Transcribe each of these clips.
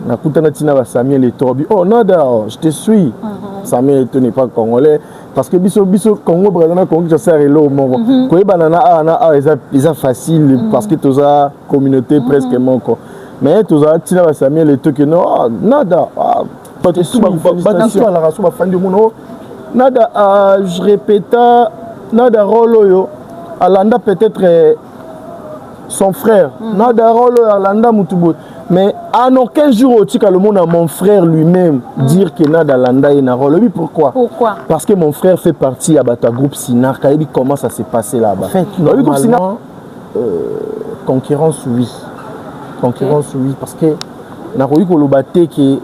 nakutana tina Samuel Eto'o oh nada je te suis Samuel Eto'o n'est pas congolais parce que biso Congo Brazzaville Congo ça sert lo moko ko banana na ils facile parce que toza communauté presque moko mais toza tina Samuel Eto'o que non nada pas de souba à la race ba fan du monde nada je répète nada rolo alanda peut-être son frère nada rolo alanda mutubo mais en aucun jour au le monde à mon frère lui-même dire que nada alanda et na rolo pourquoi parce que mon frère fait partie à bata groupe Sinar quand il comment ça s'est passé là-bas en fait normalement concurrence oui parce que na ko yiko lobate que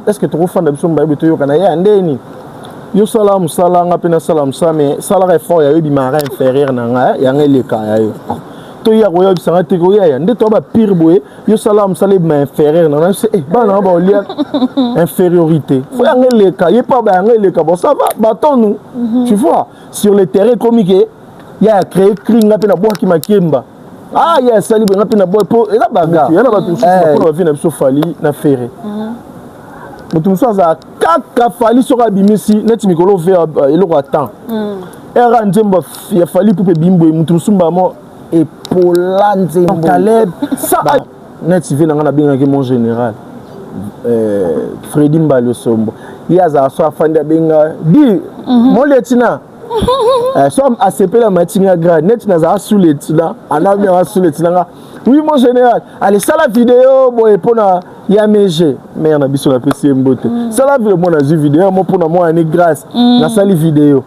est-ce que tu refais d'absolution ba beto yo kana ya ndeni yo salam salanga pena salam sa mais salaire fort ya yo bi marin inférieur na nga ya ngele ka ya yo to ya ko yo bisanga te ko ya nde to ba pire boye yo salam salé ma inférieur na c'est ba na ba lia infériorité faut ya ngele ka y pas ba ngele ka bon ça va bâton nous tu vois sur le terrain comique il y a créé cringa pena boa ki makemba ah yes sali benga pena boa po ela baga ya na ba tout pour ba vina biso fali na ferré mutum so za kaka fali so kabimisi neti mikolo ve eloko atan era nzemba ya fali pupe bimbo mutum sumba mo epola nzembo Caleb ça neti ve nanga na benga ke mon général Freddy Mbalo Sombo ya za so afanda benga di mo letina so ACP la matinga grade neti na za sous letina ana bien sous letina oui mon général allez ça la vidéo boy pona ya mege mais na biso la PC mbote ça la vidéo mon azu vidéo mo pona moi ani grâce na sali vidéo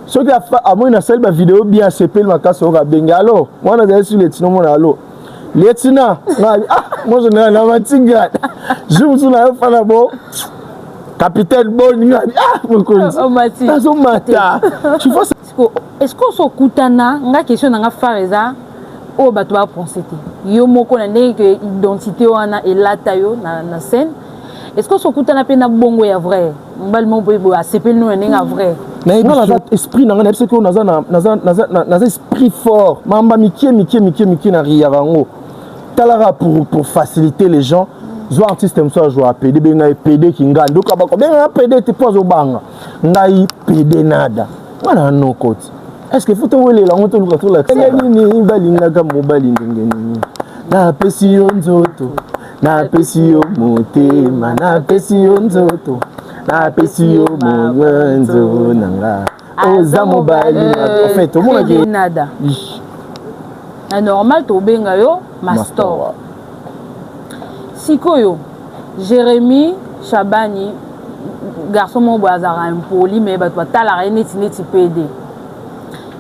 ce qui a fait à moi na sali ba vidéo bien ACP le makasa o benga alors moi na za sous letina mon allo letina mon général na matinga je vous na fa na bo capitaine Boni mon connait ça mata tu vois est-ce qu'on se kutana nga question nga fareza o bato ba penser yo moko na ndenge identité wana elata yo na scène est-ce qu'on se kutana pe na bongo ya vrai mbal mo boy ACP no ndenge vrai na esprit na ngana parce que naza esprit fort mamba mikie na ria bango talara pour faciliter les gens zo artiste mso jouer à PD benga PD kinga ndoka bako benga PD te pozo banga ngai PD nada wana no koti est-ce que faut te wele la honte luka to la nini balinga ga mobile ndengeni na pesi yo nzoto na pesi yo motema na pesi yo nzoto na pesi yo mwanzo nanga oza mobile en fait au monde qui nada na normal to benga yo master sikoyo Jérémy Chabani garçon mon bazara impoli mais bato tala neti PD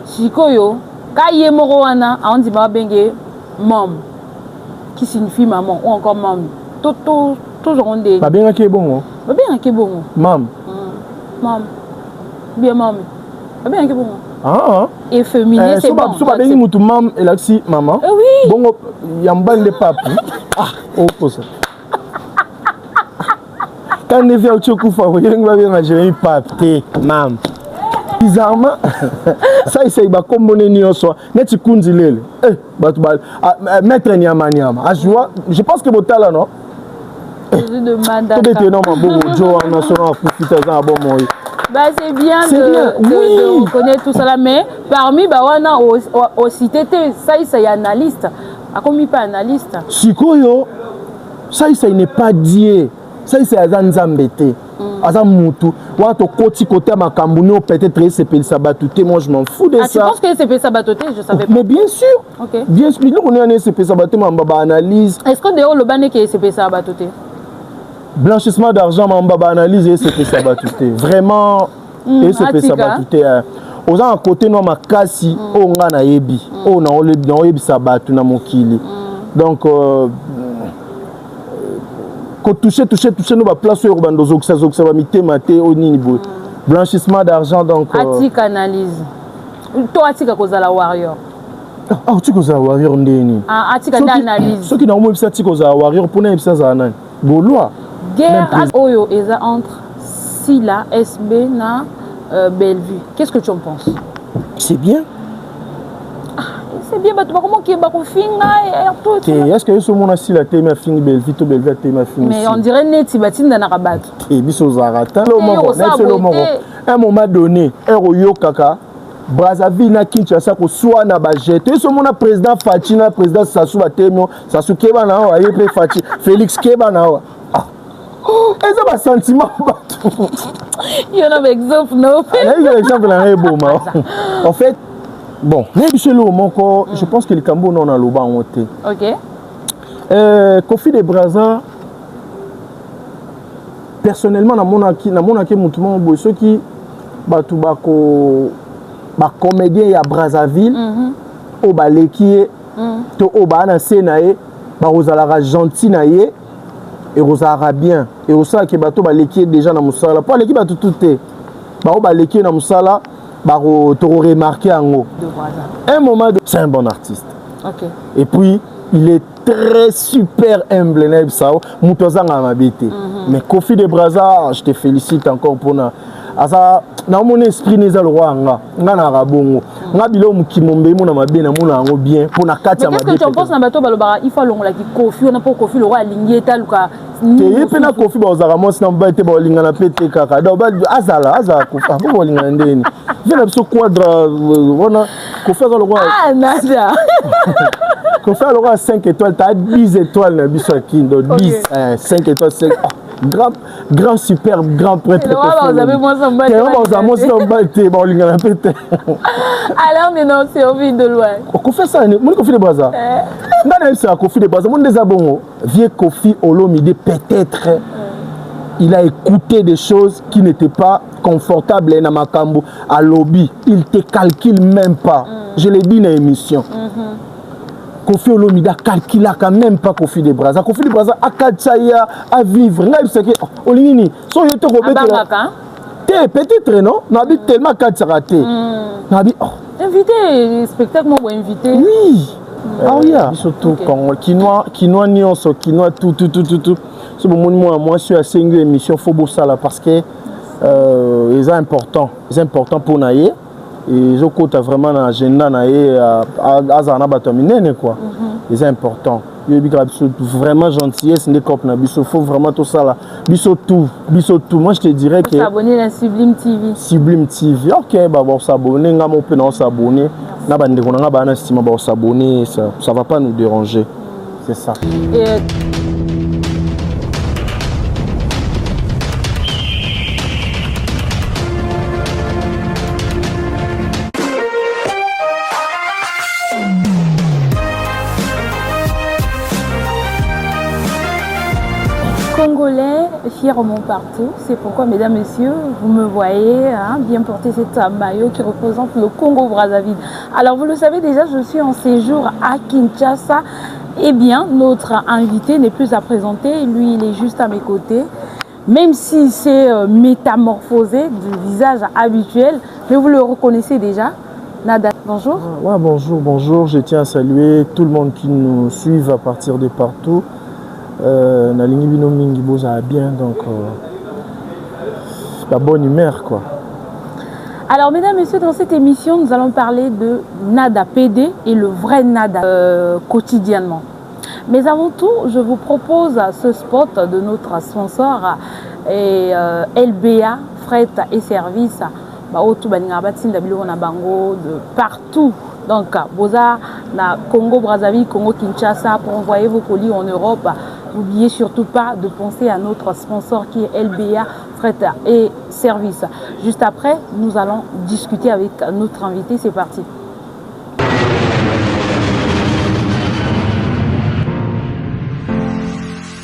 sikoyo kaye moko wana on dit ba benge mom qui signifie maman ou encore mam toujours on dit ba benga ke bongo mam bien mam ba benga ke bongo et féminin c'est bon so ba bengi mutu mam elaksi maman oui bongo yambande papi ça quand ne vient au chokufa il va bien Jérémy papi mam bizarrement ça il ba kombone nyonso neti kunzi lele batu ba maître nyama ajua je pense que botala non je demande peut-être non mabo jo national profiter ça bon moi bah c'est bien de reconnaître tout ça là mais parmi ba wana aussi tété ça il analyste a commis pas analyste sikoyo ça il n'est pas Dieu ça c'est azanzambete aza mutu wato koti côté makambuno peut-être c'est pel sabatouté moi je m'en fous de ça tu penses que c'est pel sabatouté je savais pas mais bien sûr OK bien sûr nous on est c'est pel sabatouté mamba analyse est-ce que de le bané que c'est pel sabatouté blanchissement d'argent mamba analyse et c'est pel sabatouté vraiment et c'est pel sabatouté aux à côté no makasi o nga na yebi o na yebi sabatu na mokili donc ko toucher nous va place sur bandozo que ça va mitema te au nini boy blanchissement d'argent donc atik analyse to atika kozala warrior tu kozala warrior ndeni atika analyse ce qui na mo bisa atika kozala warrior pour na bisa za nani bolwa guerre oyo eza entre Sila SB na Bellevue qu'est-ce que tu en penses c'est bien c'est bien, comment qui est finga tout. Est-ce que ce monde si la thème a fini Belvito Belvito thème a fini? Mais on dirait net batin dans rabat. Et biso zarata. Un moment donné, Eroyo Kaka, Brazzaville na Kinshasa ko soit na bajete. Ce monde président Fatina, président Sassou Batemio, Sassou Keba na wa yepe Fati, Félix Keba na wa. Et ça va sentiment bateau. Il y en a un exemple, non? Il y a un exemple là, en fait, bon, je pense que le Cameroun on a le bas en thé. Ok. Kofi de Brazza, personnellement, dans mon acquis, ceux qui ba comédien à Brazzaville, au baleki, au bana senae, ba rosalara gentil nae. Et rosara bien et au ça que bateau baleki déjà dans musala pour l'équipe tout tout ba baleki dans musala ba to remarquer en haut un moment c'est un bon artiste. OK. Et puis il est très super humble na ça mutozanga mabité. Mais Kofi de Brazza, je te félicite encore pour na asa na mon esprit neza le roi nga na rabongo nga bilo mukimombe mo na mabe na mona ngo bien pour na kati ya mabe. Qu'est-ce que tu penses na bato balobara il faut longola ki Kofi on a pas Kofi le roi alingieta luka te pe na Kofi ba ozara mo sina mba te ba linga na pete kaka do ba azala Kofi ba linga ndeni vient biso quadra ona Kofi le roi nada Kofi le roi 5 étoiles t'as 10 étoiles na biso kindo 10 5 étoiles 5 grand superbe grand prêtre. Alors maintenant c'est envie de loin. Kofi ça mon Kofi de Brazza. Ndana c'est Kofi de Brazza mon désabongo vieux Kofi Olomide peut-être il a écouté des choses qui n'étaient pas confortables dans Makambo à lobby, il te calcule même pas. Je l'ai dit dans l'émission. Kofi Olomide calcule quand même pas Kofi de Brazza. Kofi de Brazza a Katsaya à vivre. Ngai c'est que Olini so yote ko peut-être non, n'habit tellement Katsarate. N'habit invité spectacle moi invité. Oui. Ah oui, surtout quand quinoa nyonso quinoa tout. C'est bon moi je suis à 5 émissions faut bosser là parce que c'est important pour naïe. Et je compte vraiment dans l'agenda à bataminene quoi. C'est important. Il y a vraiment gentillesse des copes na biso faut vraiment tout ça là. Biso tout. Moi je te dirais que s'abonner à Sublime TV. Sublime TV. OK bah bon s'abonner nga mon peut s'abonner. Na bande ko nga ba na estima ba s'abonner ça va pas nous déranger. C'est ça. Congolais, fièrement partout. C'est pourquoi, mesdames, messieurs, vous me voyez bien porter cet maillot qui représente le Congo-Brazzaville. Alors, vous le savez déjà, je suis en séjour à Kinshasa. Eh bien, notre invité n'est plus à présenter. Lui, il est juste à mes côtés. Même si c'est métamorphosé du visage habituel, mais vous le reconnaissez déjà. Nada, bonjour. Ouais, bonjour. Je tiens à saluer tout le monde qui nous suit à partir de partout. Nalingi bino mingi boza bien donc la bonne humeur quoi. Alors mesdames et messieurs, dans cette émission nous allons parler de Nada PD et le vrai Nada quotidiennement. Mais avant tout je vous propose ce spot de notre sponsor et LBA Fret et Service de partout. Donc, Boza, na Congo, Brazzaville, Congo, Kinshasa, pour envoyer vos colis en Europe, n'oubliez surtout pas de penser à notre sponsor qui est LBA Fret et Service. Juste après, nous allons discuter avec notre invité. C'est parti.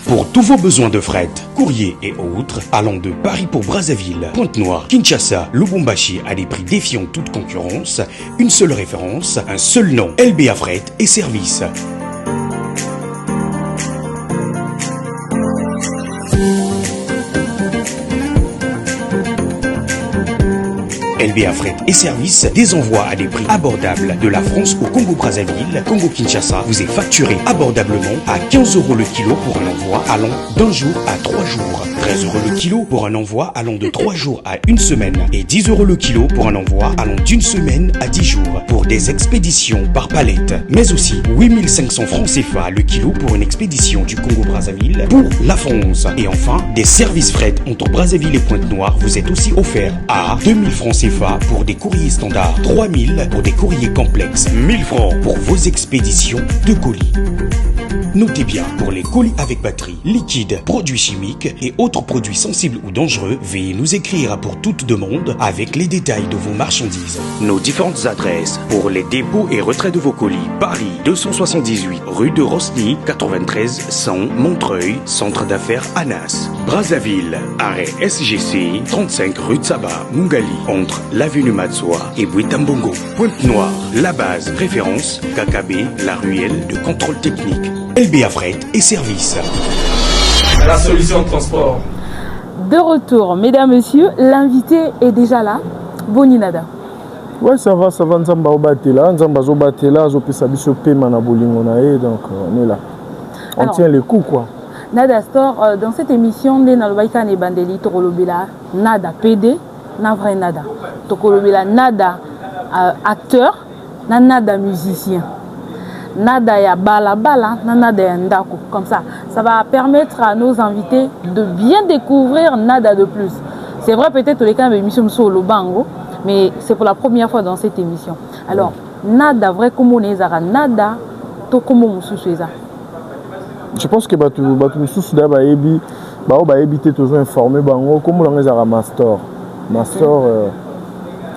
Pour tous vos besoins de fret, courrier et autres, allant de Paris pour Brazzaville, Pointe-Noire, Kinshasa, Lubumbashi à des prix défiant toute concurrence, une seule référence, un seul nom, LBA Fret et Service. LBA Fret et Services, des envois à des prix abordables de la France au Congo-Brazzaville, Congo-Kinshasa vous est facturé abordablement à 15 € le kilo pour un envoi allant d'un jour à 3 jours, 13 € le kilo pour un envoi allant de 3 jours à une semaine et 10 € le kilo pour un envoi allant d'une semaine à 10 jours pour des expéditions par palette, mais aussi 8500 francs CFA le kilo pour une expédition du Congo-Brazzaville pour la France. Et enfin, des services fret entre Brazzaville et Pointe-Noire vous est aussi offert à 2000 francs CFA pour des courriers standards, 3000 pour des courriers complexes, 1000 francs pour vos expéditions de colis. Notez bien, pour les colis avec batterie, liquide, produits chimiques et autres produits sensibles ou dangereux, veuillez nous écrire pour toute demande avec les détails de vos marchandises. Nos différentes adresses pour les dépôts et retraits de vos colis: Paris 278 rue de Rosny 93 100 Montreuil, centre d'affaires Anas. Brazzaville, arrêt SGC 35 rue de Saba, Mungali, entre l'avenue Matsoa et Bouitambongo. Pointe-Noire, la base référence KKB, la ruelle de contrôle technique. LBA Fret et Services. La solution de transport. De retour, mesdames, messieurs, l'invité est déjà là. Boni Nada. Ouais, ça va, Nzamba Obatela. Nzamba Zobatela, Zopesa Biso Pema na Bolingo na e, donc on est là. On Alors, tient les coups, quoi. Nada Store, dans cette émission, on est dans le Baïka Nebandeli, Tokolobela, Nada PD, na vrai Nada. Tokolobela, Nada acteur, na Nada musicien. Nada ya bala, nada ya ndako. Comme ça va permettre à nos invités de bien découvrir Nada de plus. C'est vrai, peut-être les cas de l'émission solo bango, mais c'est pour la première fois dans cette émission. Alors, Nada vrai comme on est Nada, to comme on je pense que batu mususu da ba ebi te toujours informé bango comme on est master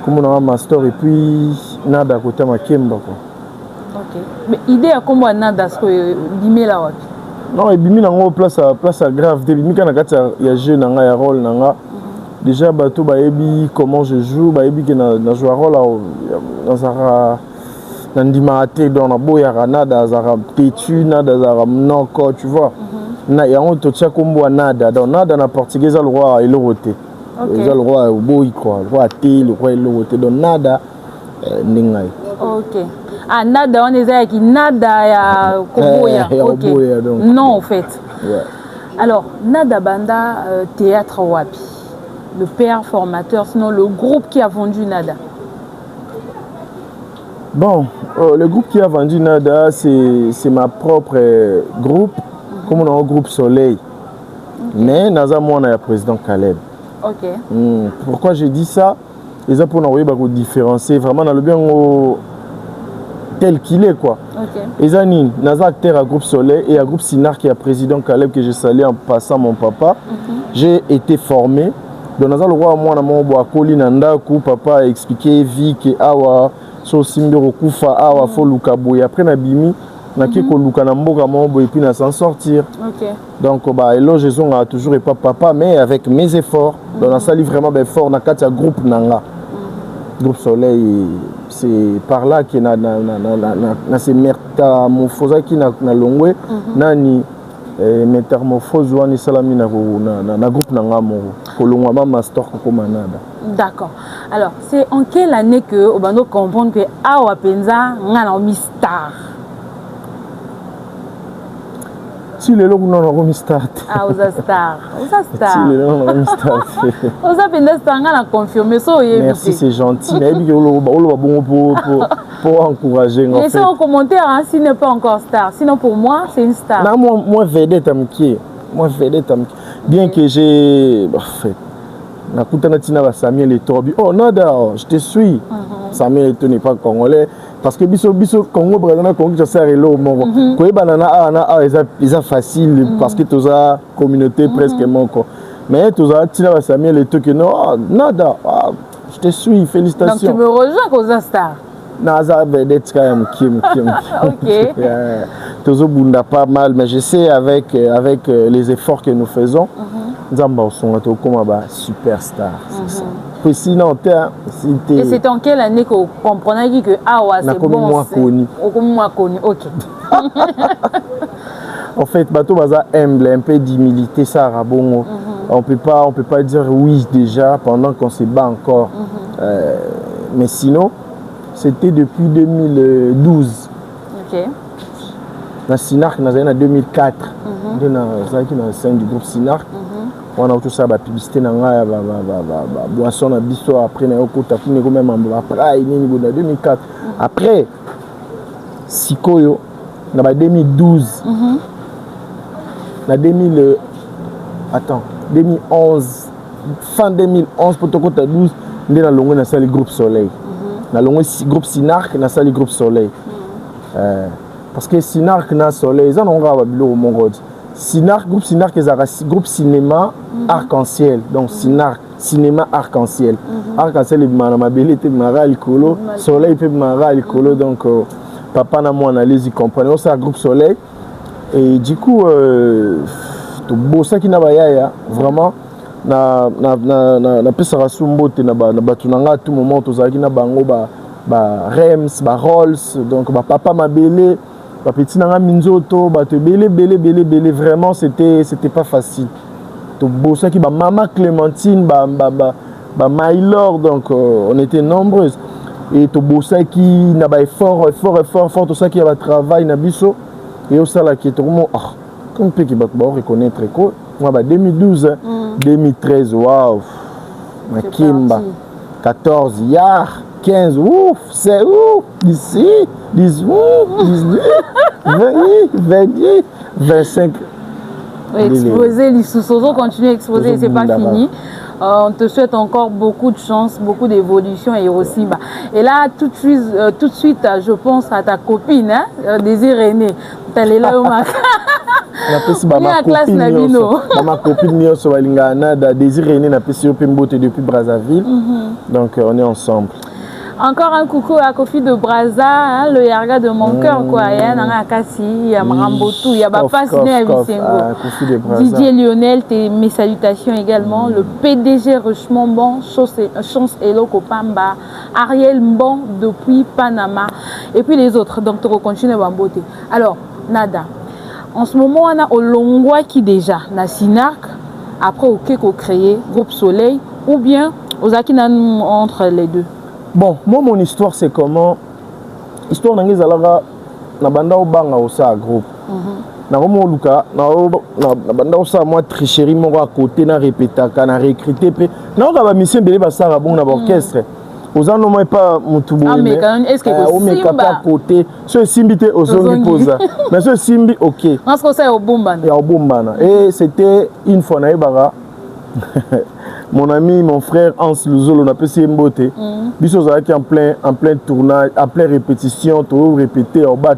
comme on a master et puis Nada côté makemba quoi. Ok. Mais idée à comment Nada ce que bimé la wapi? Non, et bimi nango place à grave de bimi kana kati ya jeu nanga ya rôle nanga. Déjà bato ba ebi comment je joue, ba ebi que na jouer rôle dans zara nandimate dans na boya Nada zara tetu Nada zara noko, tu vois. Na ya on to tia kombo Nada dans Nada na portugais le roi et le roté. Le roi au boy quoi, le roi té, le roi et le roté dans Nada ningai. OK. Ah, Nada, on est avec Nada ya Koboya. Ok. Non, en fait. Ouais. Alors, Nada Banda Théâtre Wapi, le père formateur, sinon le groupe qui a vendu Nada. Bon, le groupe qui a vendu Nada, c'est ma propre groupe, comme on a un groupe Soleil. Mais Naza, moi, on a le président Caleb. Ok. Pourquoi j'ai dit ça? Les pour nous différencier vraiment dans le bien tel qu'il est quoi. Et Zanine, Naza acteur à groupe Soleil et à groupe Sinar qui est président Caleb que j'ai salué en passant mon papa. J'ai été formé. Donc Naza le roi moi na mon boa koli nanda ku papa a expliqué vie que awa so simbiro kufa awa fo luka boy après na bimi na ki ko luka na mboka mon boy et puis na s'en sortir. Donc bah elo Jésus a toujours et pas papa mais avec mes efforts donc na sali vraiment ben fort na katia groupe nanga. Groupe Soleil, c'est par là que na ces métamorphoses qui na longwe nani métamorphose wani salami na groupe nanga mo kolongwa ma master ko Nada. D'accord. Alors, c'est en quelle année que Obano comprendre que awa penza ngana mi star? Si le logo non on start. Ah, osa star. Si le logo on start. Osa penza star ngana confirmer so yé. Merci, c'est gentil. Mais il y a bon pour encourager. Laissez en commentaire hein, s'il n'est pas encore star. Sinon pour moi, c'est une star. Non, moi vedette amki. Moi vedette amki. Bien que j'ai en fait na kutana tina Samuel Etobi. Oh Nada, je te suis. Samuel Etobi n'est pas congolais parce que biso Congo Brazzaville Congo ça sert l'eau mon. Ko banana ils facile parce que tous a communauté presque mon quoi. Mais tous a tina Samuel Etobi non Nada. Je te suis, félicitations. Donc tu me rejoins Koza Star. Naza vedette quand même Kim. OK. Tous bunda pas mal mais je sais avec les efforts que nous faisons. Nzamba Osongato comme superstar, c'est ça. Puis sinon, et c'est en quelle année que vous comprenez que c'est bon, moins connu. Ok. En fait, bateau baza humble, un peu d'humilité, ça rabongo. On peut pas dire oui déjà pendant qu'on se bat encore. Mais sinon, c'était depuis 2012. Ok. Na Sinark, nous avons en 2004. Nous avons la scène du groupe Sinark. On a tout ça, la publicité, la boisson, la bisto, après, on a même en 2004. Après, Sikoyo, on a 2012. En 2011, fin 2011, pour tout 12, on a le groupe Soleil. On a le groupe Sinark, on a le groupe Soleil. Parce que Sinark na Soleil, ça on va au Mongod. Sinark, groupe Sinark est groupe cinéma arc-en-ciel. Donc Sinark, cinéma arc-en-ciel. Arc-en-ciel est ma belle mara licolo, Soleil peut mara licolo. Donc papa na moi analyse il comprend. C'est un groupe Soleil. Et du coup tout beau ça qui n'a pas ya vraiment na pesa sumbote na batunanga tout moment to zaki na bango ba Rems, ba Rolls, donc ba papa mabele, ba petit nanga minzoto, ba te belé, vraiment c'était pas facile. To bossa qui ba maman Clémentine, ba Maylor, donc on était nombreuses. Et to bossa qui n'a ba fort tout ça qui a travail na biso et au ça là qui est vraiment comme peut qui ba reconnaître quoi. Moi ba 2012, 2013, waouh. Ma Kimba 14 yard 15, ouf, c'est ouf, 17, 18, 19, 20, 25. Exposer les sous-sous, continuer à exposer, c'est pas fini. On te souhaite encore beaucoup de chance, beaucoup d'évolution et aussi. Et là, tout de suite, je pense à ta copine, hein, Désir René. Tu es là au ma copine, Désir René, depuis Brazzaville. Donc, on est ensemble. Encore un coucou à Kofi de Brazza, hein, le yarga de mon cœur, quoi. Il y a Nakasi, il y a Marambotou, il y a Bapasine à Vicengo. Didier Lionel, mes salutations également. Le PDG Richemont Bon, Chance Elo Kopamba, Ariel Mbon depuis Panama. Et puis les autres, donc tu continues à beauté. Alors, Nada, en ce moment, on a Olongwa qui déjà, na Sinark, après au Keko créé, Groupe Soleil, ou bien aux Akinan entre les deux. Bon, moi, mon histoire, c'est comment. Histoire d'Angé Zalaga, na banda au banga au sa groupe. Na romo luka, na banda au sa moi tricherie mon à côté na répéta, na recruter pe. Na on va mission belé ba sa bon na orchestre. Aux ans non pas mutubo. Ah mais quand est-ce que au me à côté, ce simbité aux zones posa. Mais ce simbi OK. Parce que c'est au bombana. Et au bombana. Et c'était une fois na ibara. Mon ami, mon frère Hans Luzolo, on a passé une beauté. Bisous qui en plein tournage, en pleine répétition, tout répété au bas.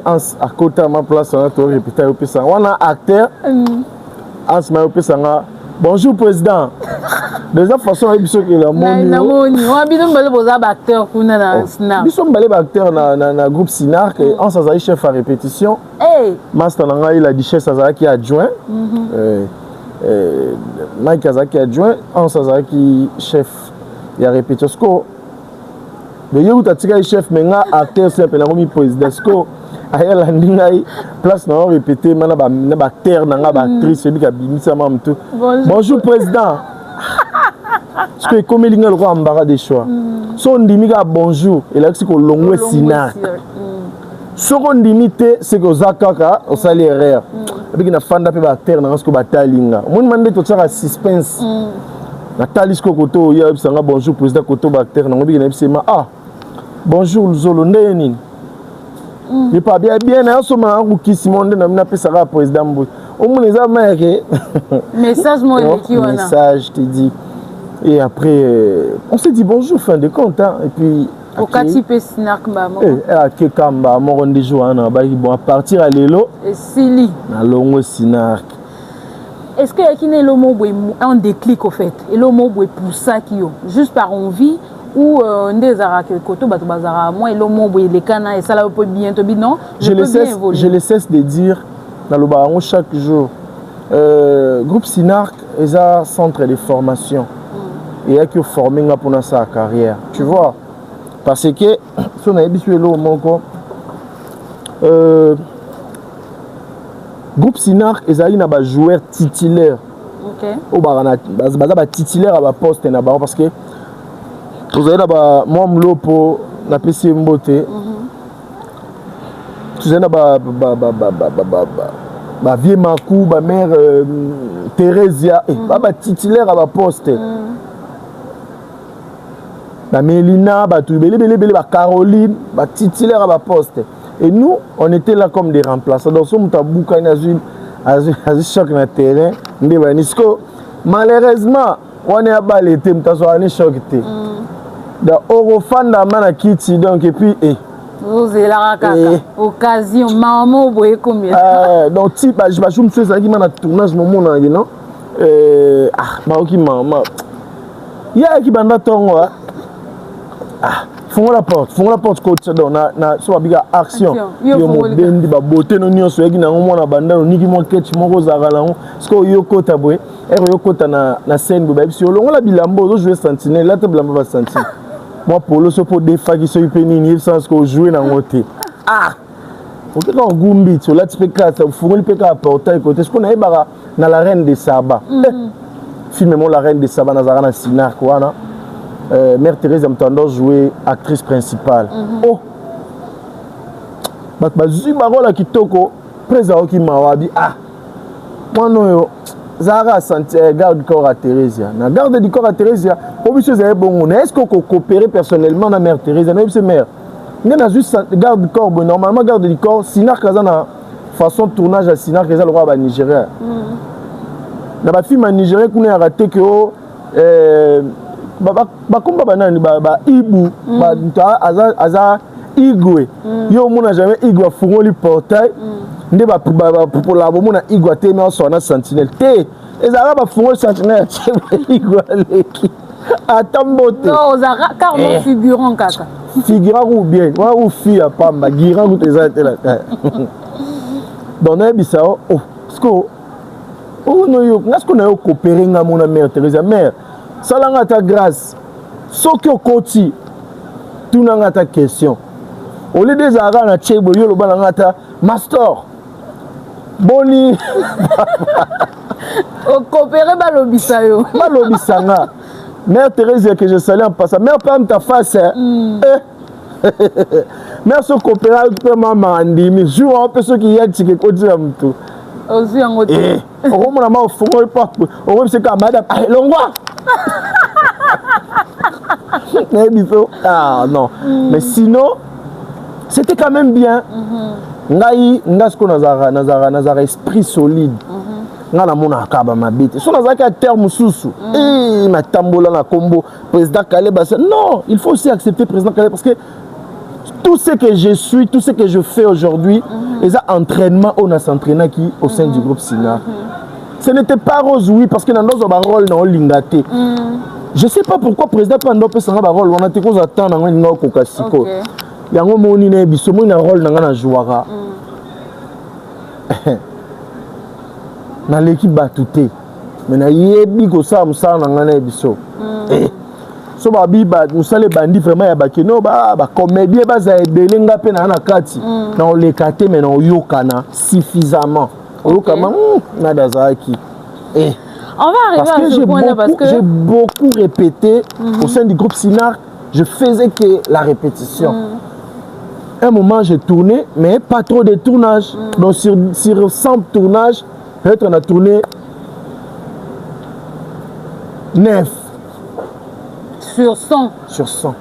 Hans à côté de ma place, on a tout répété. On a acteur. Hans m'a appelé ça. Bonjour président. De cette façon, il y a un acteur dans le groupe Sinark. Hans a chef à répétition. Master il a dit chef qui est adjoint. Mike Azaki adjoint, Hans Azaki chef. Il y a répétition. Le yeux où tu as chef, mais là, acteur, c'est un peu la président. Aya landingai place na répéter mana ba acteur na ba actrice celui qui a bimisa mam tout. Bonjour président. Parce que comme il y a le roi embarras des choix. Son dimiga bonjour et là c'est que longwe Sinark. Son limité c'est que zakaka au salaire. Avec na fanda pe ba acteur na ngo batalinga. Mon mandé tout ça suspense. Nathalie Kokoto ya bisanga bonjour président Koto ba acteur na ngo bi na bisema bonjour Zolo ndeni. Je pas bien en ce moment qui Simon n'a pas ça président Mbou. Au moins les américains. Message moi qui on a. Message te dit. Et après on s'est dit bonjour fin de compte hein. Et puis au Katipe Sinark ba mo. À Kekamba mo rendez Joana ba bon à partir à Lelo. Et Sili. Na longo Sinark. Est-ce que y a un déclic au fait? Et le mot pour ça qui yo juste par envie ou des araké koto bato bazara moi et le mot les cana et ça là peut bientôt non je le cesse de dire dans le baron chaque jour groupe Sinark est un centre de formation et il y a que former pour sa carrière tu vois parce que si on a habitué là groupe Sinark est un joueur titulaire au barana baza titulaire à la poste parce que Vous avez là-bas, moi, Mlopo, na PC Mbote. Vous avez là-bas, Vieux Makou, ma mère Thérésia, titulaire à la poste. Mélina, Caroline, titulaire à la poste. Et nous, on était là comme des remplaçants. Donc, on a beaucoup de choc dans le terrain. Malheureusement, on est à l'été, on est choqué. Donc, on a quitté, donc, et puis, vous avez la occasion, maman, vous voyez combien. Donc, si je me suis dit, je vais tournage, non? Maman. Il y a qui banda tongo. Font la porte, coach. Donc, soit biga action. Yo mo bendi ba beauté no nyonso yaki na ngomona banda no niki mo ketch mo kozala ngo. Sko yo kota boy. Yo kota na scène bo ba biso longo la bilambo zo jouer sentinelle, là te bilambo va sentir. Moi polo so po defa ki so yipeni ni sans ko jouer na ngote. OK quand gumbi to là tu peux kata fungoli pe ka portail côté ce qu'on a bara na la reine de Saba. Filmement la reine de Saba na Zarana Sinar quoi na. Mère Thérèse Mtando jouer actrice principale. Oh. Bazu barola kitoko président qui mawabi moi non Zara senti garde corps à Thérèse. Na garde du corps à Thérèse, obligé de bon. Est-ce qu'on peut coopérer personnellement na mère Thérèse? Non, c'est mère. Il y a juste garde du corps normalement garde du corps Sinar Kazana façon de tournage à Sinar Kazana le roi Nigeria. Na ba film Nigeria qu'on a raté que bakomba banani ibu aza igwe yo mona jamais igwe fungoli portail nde pour la mona igwe te mais on a sentinelle te ezara ba fungoli sentinelle igwe leki atambote non ozara carrément figurant kaka figurant ou bien ou fille à pamba gira ou tes la donc bisao sko no yo ngasko na yo coopérer nga mona mère Thérèse mère salanga ta grâce soki okoti tunanga ta question au lieu des ara na chebo yo loba nga ta master boni o coopérer balobisa yo balobisa nga mère Thérèse que je salue en passant mère pas ta face mère so coopérer pe mama ndimi jour on peut ceux qui y a tike koti ya mtu ozu yango te okomona ma ofungo pas okomse ka madame longwa non mais sinon c'était quand même bien ngasko nazara esprit solide nga na mona akaba mabete so nazaki acteur mususu na tambola na combo président Kaleba non il faut aussi accepter président Kaleba parce que tout ce que je suis, tout ce que je fais aujourd'hui, les entraînements on a s'entraîné qui au sein du groupe Sinar. Ce n'était pas rose, oui, parce que dans nos rôle dans l'ingate. Je ne sais pas pourquoi le président Pando peut s'en rôle. On a été cause attendre dans une autre casiko. Il y a un moment où il y a un rôle dans la jouara. Dans l'équipe batouté. Mais il y a des choses qui sont dans la biso. So babi musale bandi vraiment ya bakino comédien baza ebelenga pe na kati na olekate mais na oyokana suffisamment oyokama na dazaki on va arriver à ce point là parce que j'ai beaucoup répété au sein du groupe Sinar, je faisais que la répétition. Un moment j'ai tourné mais pas trop de tournage. Donc sur 100 tournages, peut-être on a tourné 9. Sur 100. Sur 100.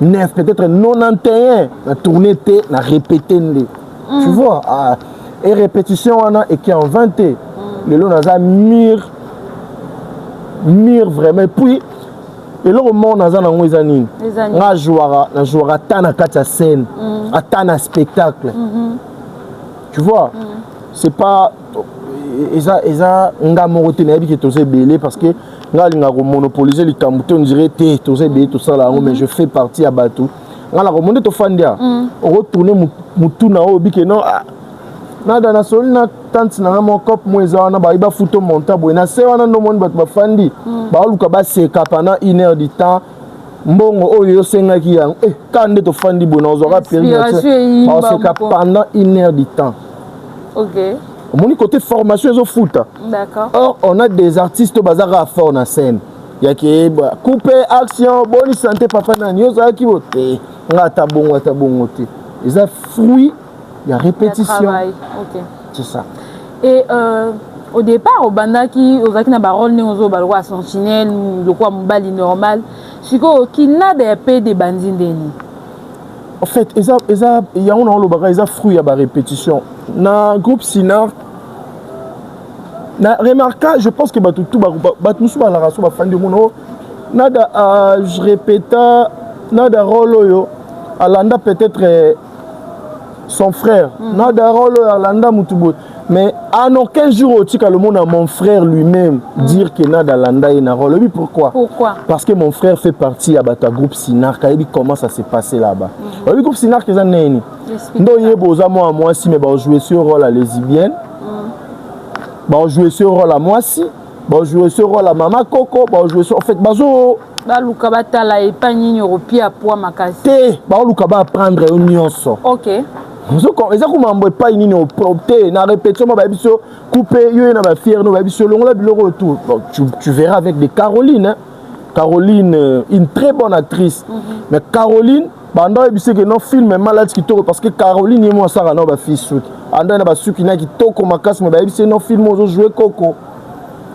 9, peut-être 91. On a tourné, on a répété. Tu vois, et répétition, on a et qui en 20. Le long, on a mire vraiment. Puis, et là, au moment, on a des années. On a joué à la scène, à un spectacle. Tu vois, c'est pas. On a belé parce que on monopoliser les camboutons, on dirait tout ça là, mais je fais partie à Batou. On a remonté au Fandia. On retourne Moutouna au Bikeno. Nada na soli na tante na mon cop moisa na ba iba photo monta boina se wana no monde bat ba fandi ba luka ba seka pendant 1 heure du temps mbongo oyo senga ki yang kande to fandi bona ozora période ba seka pendant 1 heure du temps. OK. Mon côté formation ils au foot. D'accord. Or on a des artistes bazara fort na scène. ya ke couper action bonne santé papa na nyo za ki voter ngata bongo te eza fruit ya répétition OK c'est ça et au départ au bandaki ozaki na barole ne ozo balwa sentinelle le quoi mobali normal siko kina de pe de bandindeni en fait eza ya on lo baga eza fruit ya ba répétition na groupe Sinar na remarqué je pense que tout musu ba la raso ba fandi mono nada je répète nada rôle yo alanda peut-être son frère nada rôle alanda mutubo mais en aucun jour au tika le monde à mon frère lui-même dire que nada landa na rôle oui pourquoi parce que mon frère fait partie à bata groupe Sinar kayebi comment ça s'est passé là-bas le groupe Sinar que ça neni ndo yebo za moi si mais ba jouer ce rôle à lesbienne ba jouer ce rôle à moi si ba jouer ce rôle à maman Coco ba jouer en fait bazo ba luka batala et pas nini européen poids makasi te ba luka ba prendre union so OK eza kuma mbo pas nini opté na répétition ba biso couper yo na ba fier no ba biso longola biloko tout tu verras avec des Caroline hein? Caroline une très bonne actrice mais Caroline banda ebise que non film malade qui toko parce que Caroline et moi ça na ba fils souk anda na ba suki na qui toko makasi ba ebise non film ozo jouer Coco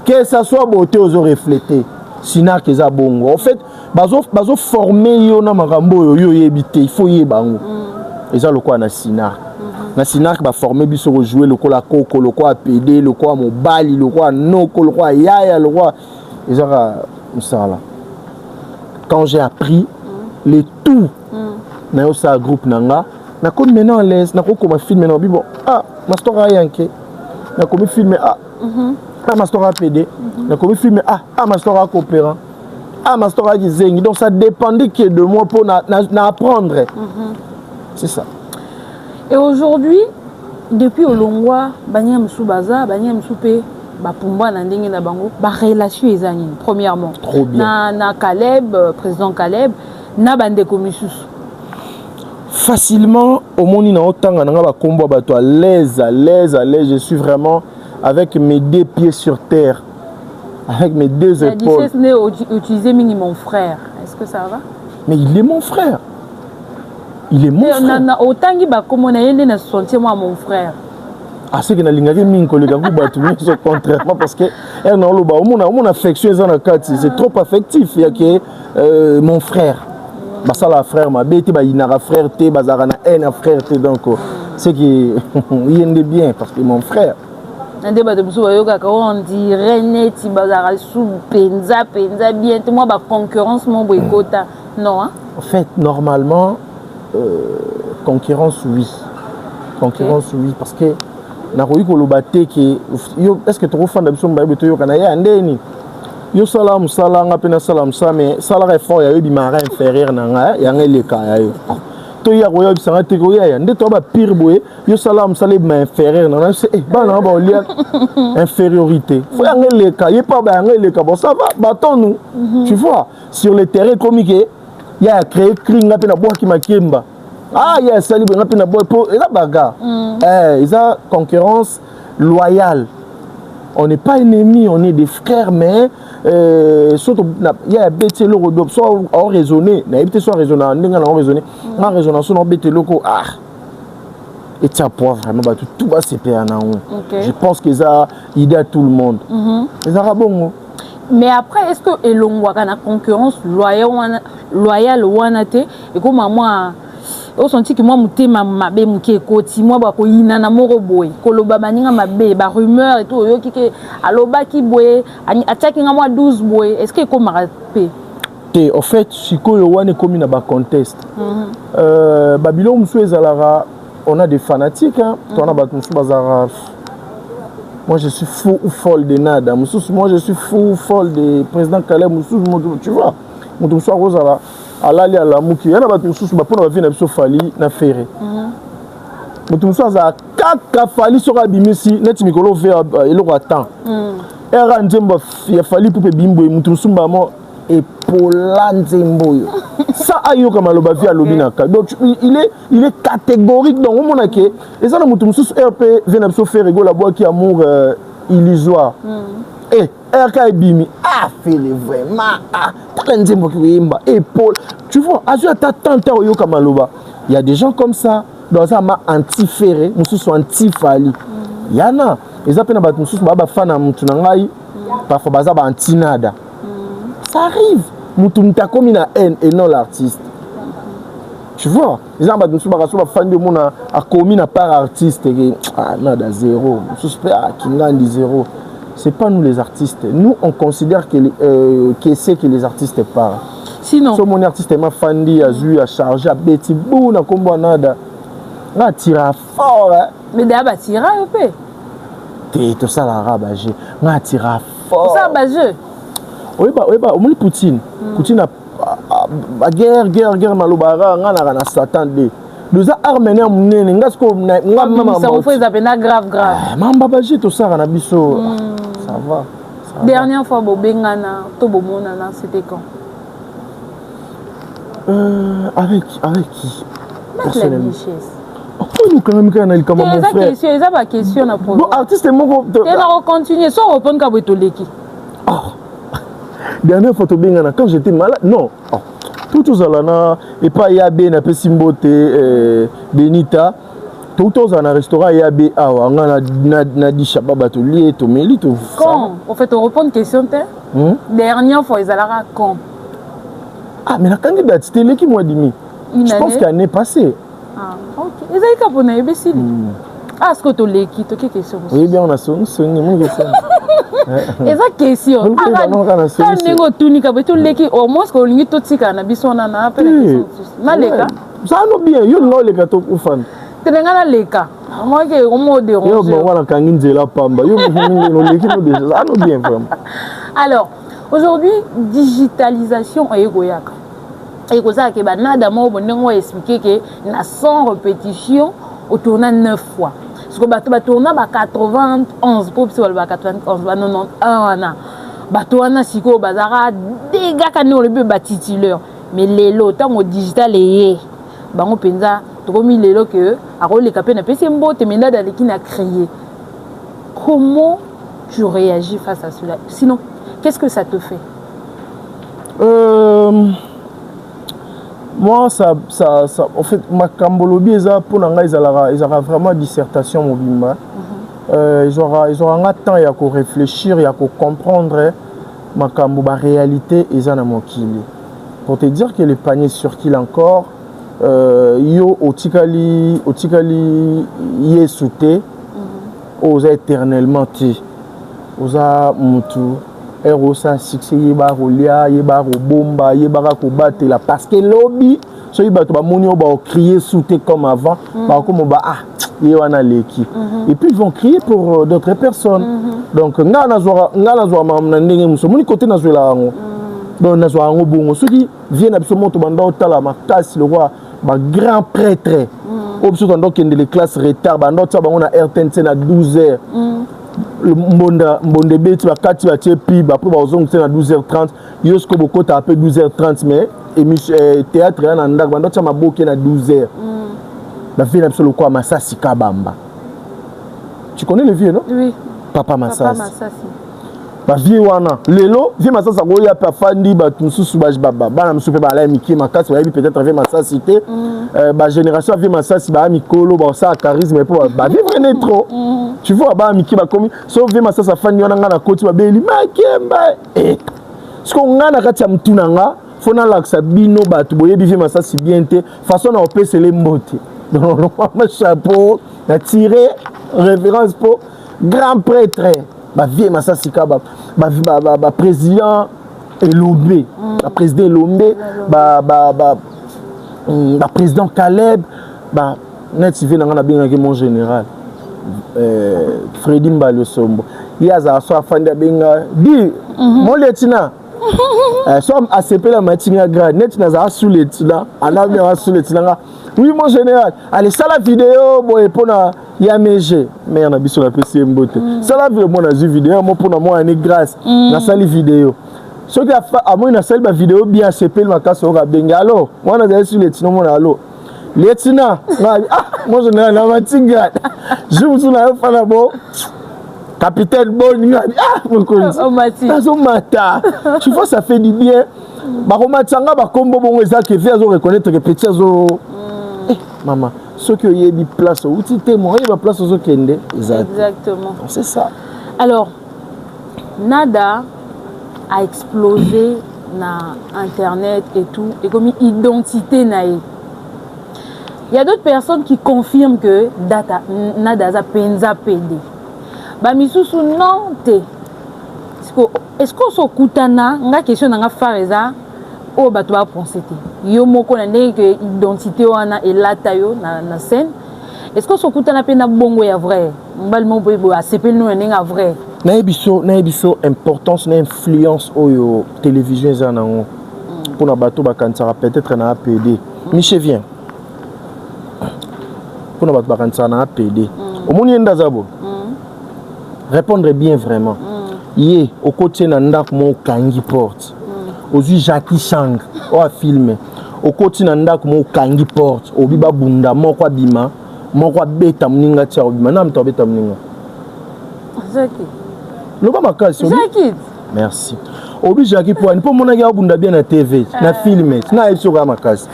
que ça soit beauté ozo refléter Sinar que za bongo en fait bazo former yo na makambo yo yebité il faut yebango eza le quoi na Sinar na Sinar ba former biso jouer le quoi la Coco le quoi PD le quoi mobali le quoi noko le quoi yaya le quoi eza ça là quand j'ai appris les tout na yo sa groupe nanga na comme maintenant l'aise na ko comme film maintenant bon mastora yanke na comme film mastora PD na comme film mastora coopérant mastora gizengi donc ça dépendait que de moi pour na apprendre c'est ça et aujourd'hui depuis Olongwa banya msubaza banya msupe ba pumba na ndenge na bango ba relation ezani premièrement trop bien na Caleb président Caleb na bande komisusu facilement au monde na otanga nga ba kombo ba to à l'aise je suis vraiment avec mes deux pieds sur terre avec mes deux épaules utiliser minimum mon frère est-ce que ça va mais il est mon frère na otangi ba komo na yende na sentir moi mon frère c'est que na lingaki mingi koleka ku batu mingi contrairement parce que na loba mon affection ezana kati c'est trop affectif ya que mon frère basala frère ma beti ba inara frère te bazara na un frère te donc c'est que yende bien parce que mon frère ndé ba de musu ba yoka ka on dirait neti bazara sou penza bien moi ba concurrence mon boycota non hein en fait normalement concurrence oui parce que na koyi koloba te ke yo est-ce que tu fan da biso mbaye beto yo kana ya ndeni yo sala musala nga pena sala musa mais sala effort ya yo bi mara inférieur na nga ya ngeleka ya yo to ya ko yo bisanga te ko ya nde to ba pire boye yo sala musala bi inférieur na c'est bana ba olia infériorité faut ya ngeleka ye pas ba ngeleka bon ça va battons nous tu vois sur le terrain comique il y a créé kringa pena bo ki makemba il y a sali benga pena bo po eza baga eza concurrence loyale. On n'est pas ennemis, on est des frères, mais surtout il y a bête le rodop soit on raisonner, na bête soit raisonner, on raisonner, on raisonner sur bête loko et ça pour vraiment tout va se perdre en je pense que ça idée à tout le monde. Ça bon. Mais après est-ce que elongwa kana concurrence loyale wanate et comme moi au senti que moi mutema mabe muke koti moi ba ko yina na moko boy koloba baninga mabe ba rumeur et tout yo kike aloba ki boy attaque nga moi 12 boy est-ce que comme rapé te en fait sikoyo wane komi na ba contest Babylone musu ezalara on a des fanatiques hein on a ba musu bazara moi je suis fou ou folle de nada musu moi je suis fou ou folle de président Caleb musu tu vois musu rozala alali ala muki yana batu mususu bapona ba vina biso fali na ferré mutu mususu za kaka fali soka bimisi neti mikolo ver eloko atan era nzemba ya fali pupe bimbo mutu mususu mo epola nzembo yo ça ayoka maloba via lobinaka donc il est catégorique donc on mona ke ezana mutu mususu RP vina biso ferré go la bois qui amour illusoire RK Bimi, fait-le vraiment. Épaule. Tu vois, il y a des gens comme ça, dans un anti-ferré, nous sommes anti-fali. Il y en a. Ils appellent nous sommes parfois anti-nada. Ça arrive. Nous sommes comme une haine et non l'artiste. Tu vois, les gens nous sommes fan de mon a commis à part artiste. Nada zéro. Suspect qui n'a dit zéro. C'est pas nous les artistes. Nous, on considère que c'est que les artistes parlent. Sinon, si mon artiste est ma fandi, a joué, a chargé, a bêti, bou, na combo nada. Na tira fort. Mais d'abord, tira un peu. T'es tout ça la rabagé. Na tira fort. Ça bagé. Oui, au moins Poutine. Poutine a guerre, malobara, na Satan de. Nous a armené à mon nez, n'a ce qu'on a ça vous fait grave. Mamba bagé tout ça, na biso. Ça va. Dernière fois, Bobengana, Tobomonana, c'était quand? Avec qui? Personnellement. Nous quand même comment mon frère. C'est ça ma question na problème. Bon artiste est mon tu vas continuer sans répondre ka botoleki. Dernière fois Tobengana quand j'étais malade. Non. Tout alana et pas Yabé na Pesimbote Benita. Tout dans un restaurant Yabé awa na di shababa to lié to meli to. Quand en fait on répond question te. Dernière fois ils allaient quand. Mais la candidate, c'était lui qui m'a dit. Je pense qu'elle est passée. Ok. Ils ont dit qu'on a eu Bessie. Est-ce que tu as l'équipe? Tu as une question? Oui, bien, on a son question. Eza question. Quand nego tunika betu leki au moins que lingi totika na bisona na appelle na leka. Ça no bien, yo no leka to ufan. Tenga na leka. Moi que on me dérange. Yo bon wala kangi la pamba. Yo no leki no déjà. Ça no bien vraiment. Alors, aujourd'hui digitalisation et goyaka. Et comme ça que banada mo bonengo expliquer que na 100 répétitions au tournant 9 fois. Parce que tourna ba 91 pour si ba 91 ba 91 na batoana siko bazara dégâts quand le ba titulaire mais lelo tant au digital et bango penza to komi lelo que a role capé na pese mbote menda dans qui n'a créé. Comment tu réagis face à cela? Sinon, qu'est-ce que ça te fait? Moi, en fait, ma cambolobi, ils ont vraiment dissertation mobile. Ils auront un temps à réfléchir, à comprendre ma réalité et ça mon kili. Pour te dire que les paniers sur qu'il encore, yo otikali yesute, osa éternellement ti, osa mutu. Erosa succès yeba rolia yeba robomba yeba ko la parce que lobby so yeba to ba moni ba crier sauter comme avant ba comme ba yewana leki et puis ils vont crier pour d'autres personnes donc ngana zwa mamna ndenge muso moni côté na zwa ngo donc na zwa ngo bongo ceux qui viennent absolument to banda otala makasi le roi ba grand prêtre obso donc les classes retard banda ta bango na RTNC na 12h le monde beti bakati batie pib après bazonga na 12h30 yosko bokota après 12h30 mais émission théâtre na ndak bando tia maboke na 12h la vie absolument quoi Masasi Kabamba. Tu connais le vieux non? Oui. Papa Masasi. Ba vieux wana lelo vieux Masasi goya pa fandi ba tunsusu ba bana musupe ba la miki makasi ba peut-être vieux Masasi té ba génération vieux Masasi ba mikolo ba ça charisme pour ba vivre né trop. Tu vois ba miki ba komi so vieux Masasi fandi wana ngana koti ba beli makemba ce qu'on ngana kati ya mtunanga fona laksa bino ba tu boye vieux Masasi bien té façon na opese les mbote. Donc le chapeau na tiré révérence pour grand prêtre. Ba vieux Masasi Kabamba ba président Elombe ba président Elombe ba président Caleb ba net vient na bien que mon général Freddy Mbalo Sombo yaza so afanda benga di mon lieutenant so ACP la matinga grade net na za sous lieutenant ana bien sous lieutenant oui mon général allez ça la vidéo boy pona Yamege mais na biso la PC mbote ça la vidéo na zu vidéo mo pona mo ani grâce na sali vidéo ce qui a fait à moi na sali ba vidéo bien ACP le makaso ka benga alors moi na za sous lieutenant mo na allo lieutenant mon général na matinga je vous na fa na bo Capitaine Bon, mon connaisseur. Mata. Tu vois, ça fait du bien. Baromatsanga, Bakombo, bon, Ezak, et Véazo reconnaître que petit Azo. Maman, ceux qui ont eu des places, où tu t'es mort, il y a place aux autres. Exactement. C'est ça. Alors, Nada a explosé na Internet et tout, et comme identité naïe. Il y a d'autres personnes qui confirment que Nada a penza PD. Bah, misusu non te. Est-ce qu'on se koutana, nga question nga fareza, o bato ba penser te. Yo moko na ndenge identité wana elata yo na scène. Est-ce qu'on se koutana pe na bongo ya vrai? Mbal mo boy a sepel no ndenge vrai. Na ebiso importance na influence oyo télévision za nango. Pour na bato ba kansara peut-être na PD. Michel vient. Pour na bato ba kansara na PD. Omoni enda zabo. Répondre bien vraiment. Yé, au côté nandak mon kangi porte. Ozu Jackie Chang, o a filmé. Au côté nandak mon kangi porte. Obiba bunda, mon kwa bima, mon kwa beta mninga tia obima. Nam to beta mninga. Jackie. Loba makasi. Jackie. Merci. Obi Jackie pour une pour mon aga bunda bien na TV, na filmé. Na eso ga makasi.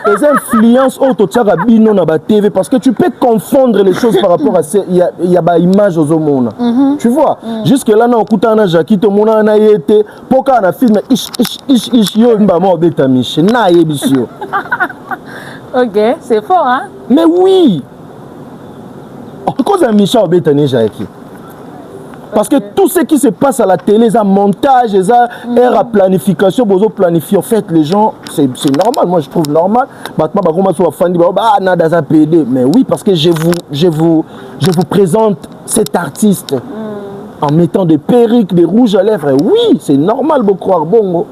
Les influences autotiaga bino na ba TV parce que tu peux confondre les choses par rapport à il y a ba image aux hommes. Tu vois, jusque là na okuta na Jackie to mona na yete poka na film ish yo mba mo beta miche na yebisio. OK, c'est fort hein. Mais oui. Cause un Micha beta ni Jackie. Parce que tout ce qui se passe à la télé, ça montage, ça air à planification, bozo planifier. En fait, les gens, c'est normal. Moi, je trouve normal. Mais oui, parce que je vous présente cet artiste en mettant des perruques, des rouges à lèvres. Oui, c'est normal de croire bongo.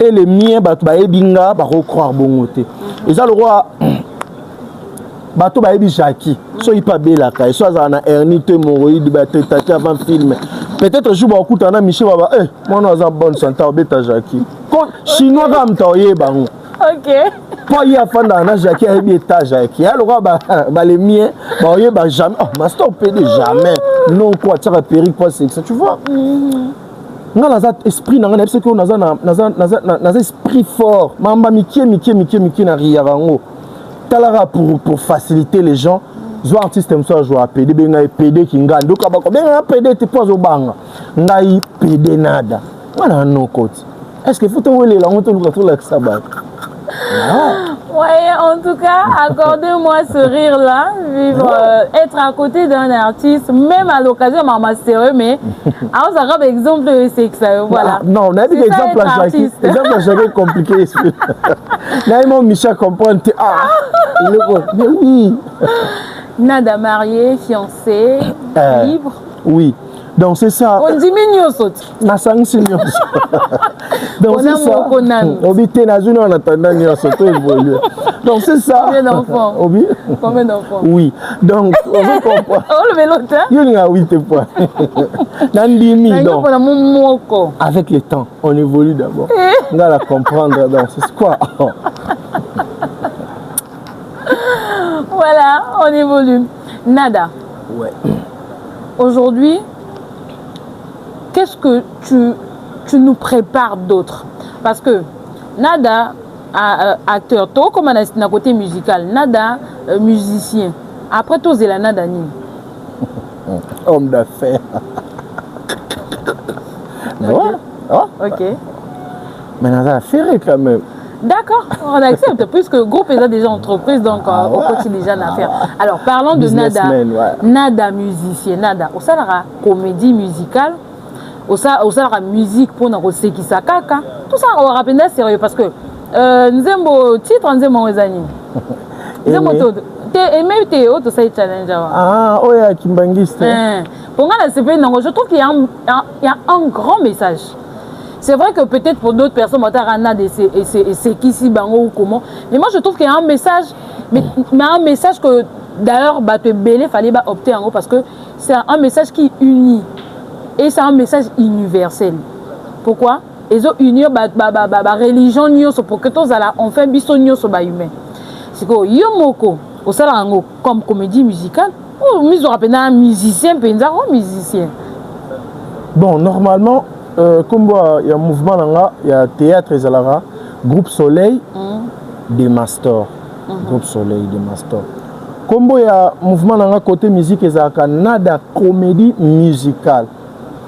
Et les miens, bah croire bongo. Et ça, le roi. Bato ba ebi Jackie so ipa bela ka so za na ernite moroïde ba tete avant film peut-être jour ba okuta na Michel baba mon aza bonne santé obeta Jackie ko chinois ga mtoye bango. OK pas y a fanda na Jackie ebi eta Jackie alors ba les miens ba oye ba jamais master PD jamais non quoi tira perruque pas c'est ça tu vois. Nga naza esprit na nga c'est que naza esprit fort mamba miki na riarango. Pour faciliter les gens, zo artiste aime ça jouer à PD benga PD qui ngande donc abako benga PD te pas au banga ngai PD nada voilà non côté est-ce que faut te voler là on te loue tout là que ça bat. Ouais, en tout cas, accordez-moi ce rire-là, vivre, être à côté d'un artiste, même à l'occasion, maman sérieux, mais alors ça rend exemple c'est que ça, voilà. Non, on a dit exemple à Jackie, exemple à Jackie compliqué. Là, mon Michel comprend, mais oui. Nada marié, fiancé, libre. Oui. Donc c'est ça. On diminue au saut. Na sang senior. Donc c'est ça. Obité na zone en attendant ni au saut évoluer. Donc c'est ça. Combien d'enfants? Obi? Combien d'enfants? Oui. Donc on comprend. Oh le vélo là. Il y a 8 points. Nandimi donc. Avec le temps, on évolue d'abord. On va la comprendre donc c'est quoi? Voilà, on évolue. Nada. Ouais. Aujourd'hui, qu'est-ce que tu nous prépares d'autre? Parce que Nada, acteur, toi comme un côté musical, Nada, musicien. Après tout, c'est la Nada ni. Homme d'affaires. Ok. Mais Nada a fait quand même. D'accord, on accepte, puisque le groupe est déjà entreprise, donc au quotidien déjà d'affaires. Alors, parlons de Nada. Nada musicien, Nada. Au salara comédie musicale, au salara musique pour nous qui ça kaka. Tout ça, on rappelle sérieux parce que nous aimons titre, nous aimons les amis. Nous aimons tout. Et même Théo, tout ça est challenge. Ah, oh, il y a Kimbangiste. Pour moi, je trouve qu'il y a un grand message. C'est vrai que peut-être pour d'autres personnes, c'est qui si bango ou comment. Mais moi, je trouve qu'il y a un message, mais un message que d'ailleurs, il fallait opter en gros parce que c'est un message qui unit et c'est un message universel. Pourquoi? Ils ont uni la religion pour que tous on fait biso humain. C'est que yomoko au comme comédie musicale, Oh, mais ils ont rappelé un musicien, musicien. Bon, normalement, comme il y a un mouvement là, il y a théâtre et Zalara, groupe Soleil des Masters. Groupe Soleil des Masters. Comme il y a un mouvement là, côté musique et Zalaka, nada comédie musicale.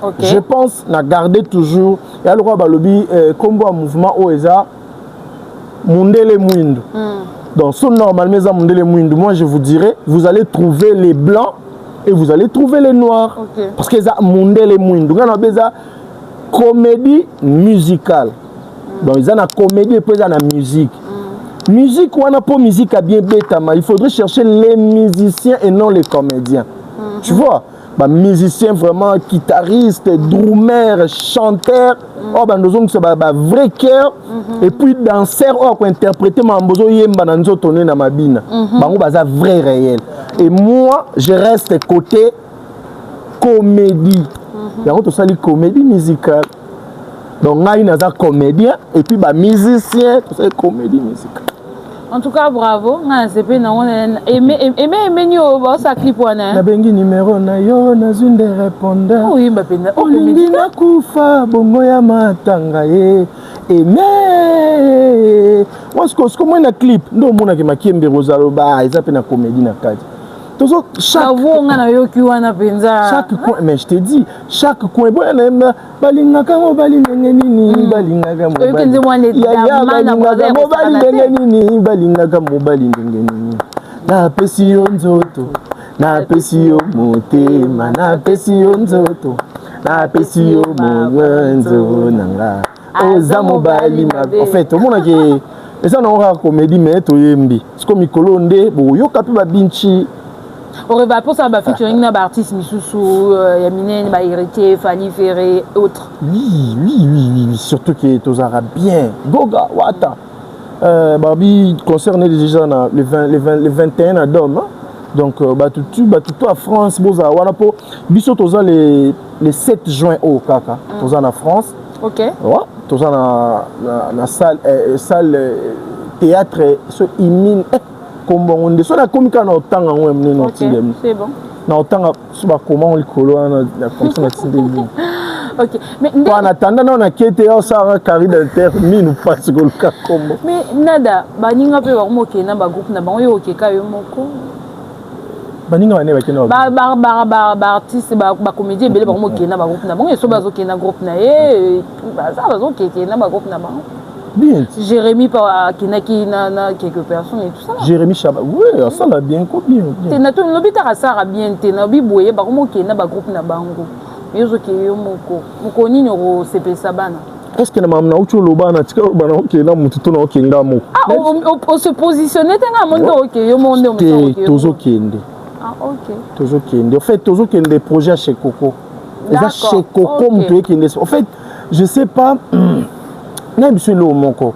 Okay. Je pense na garder toujours. Il y a le roi Balobi, comme un mouvement OESA, Mundele Mouindou. Donc, normalement, moi je vous dirais, vous allez trouver les blancs et vous allez trouver les noirs. Okay. Parce que ça Mundele Mouindou. On a besoin comédie musicale. Donc, ils ont la comédie et puis ils ont la musique. Musique, on a pas musique à bien bête, il faudrait chercher les musiciens et non les comédiens. Tu vois? Bah, musicien vraiment, guitariste, drummer, chanteur, c'est un vrai cœur, et puis danseur, pour interpréter ma mbozo yemba na nzoto na mabina. C'est vrai réel. Et moi, je reste côté comédie. Il y a aussi la comédie musicale. Donc, il y a un comédien, et puis musicien, c'est comédie musicale. En tout cas, bravo. Aimé, ça clip wana. Na bengi numéro na yo na zune de répondeur. Oui, ma pena. Olingi na kufa bongo ya matanga ye. Aimé. Moi ce que moi na clip ndo mona ke makembe rozalo ba eza pe na comédie na kadi. Toujours chaque coin, mais je te dis, chaque coin, balingaka mo balingaka nini, balingaka mo balingaka nini. Na pesi yo nzoto, na pesi yo motema, na pesi yo nzoto, na pesi yo mwanzo nanga. Oza mobali mabe. En fait, au monde que et ça non rare comédie mais to yembi. C'est comme Mikolonde, bo yo kapi ba binchi. On va pour ça, featuring na artiste Misusu, Yamine, Héritier, Fanny Ferré, autres. Oui, surtout que tous arabes bien. Goga, Wata. Barbie concerne déjà les 21 à Dom. Donc, tout à France, Boza, Wanapo. Biso toza les 7 juin au Kaka. Toza en France. Ok. Ouais, toza na salle théâtre, ce imine. Comme on dit, soit la comique en autant en même c'est bon. Non, autant soit comment on le colonne, comme ça, ok. Mais en attendant, on a quitté un sarah carré d'inter, mine ou pas ce que le cas comme. Mais nada, baninga pe wa moke na ba groupe na ba yo ke ka yo moko. Baninga ne ba keno. Ba artiste ba comédien belé ba moke na ba groupe na ba yo so ba zo ke na groupe na ba ça ba zo ke na ba groupe na ba. Bien. Jérémy Kinaki na quelques personnes et tout ça. Jérémy Chaba, oui, ça l'a bien bien. T'es na tout l'hôpital ça bien t'es na bi boye ba mo ke na ba groupe na bango. Yozo ke yo moko ni nyoro CP Sabana. Est-ce que na mamna ucho lobana tika bana OK na mutu to na OK ngamo. Ah on se positionner t'es na mondo OK yo mondo OK. Tozo kende. Ah OK. Tozo kende. En fait tozo kende des projets chez Coco. Et ça chez Coco mutu kende. En fait, je sais pas même sur le Monko.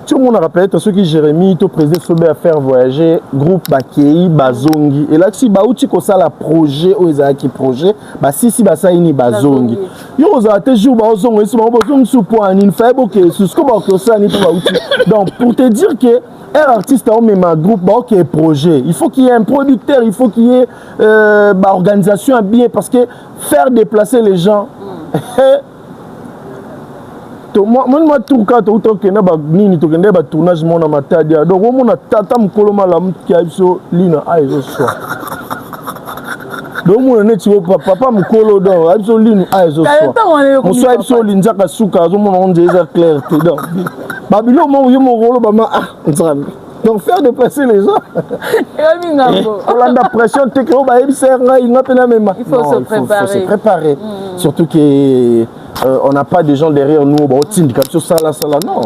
Tout le monde a rappelé ceux qui Jérémy, tout président Sobé à faire voyager, groupe Bakei, Bazongi. Et là, si Baouti ko ça la projet, ou ils qui projet, bah si ça ini Bazongi. Yo os a toujours Bazongi, si Bazongi sous point, il fait ok, sous ce que ça ni Baouti. Donc pour te dire que un artiste a même un groupe, bah ok projet. Il faut qu'il y ait un producteur, il faut qu'il y ait organisation bien parce que faire déplacer les gens. Moi tout cas tout que na ba nini to kende ba tournage mona matadi donc on mona tata mukolo malamu ki abiso lina aizo so donc mon ne ti papa mukolo donc abiso lina aizo so mo so abiso linza ka suka zo mona on déjà clair te donc babilo mo yo mo rolo ba ma nzambe donc faire déplacer les gens on a la pression te que ba ebisa nga inga pena même il faut se préparer surtout que on n'a pas des gens derrière nous, ça là, non.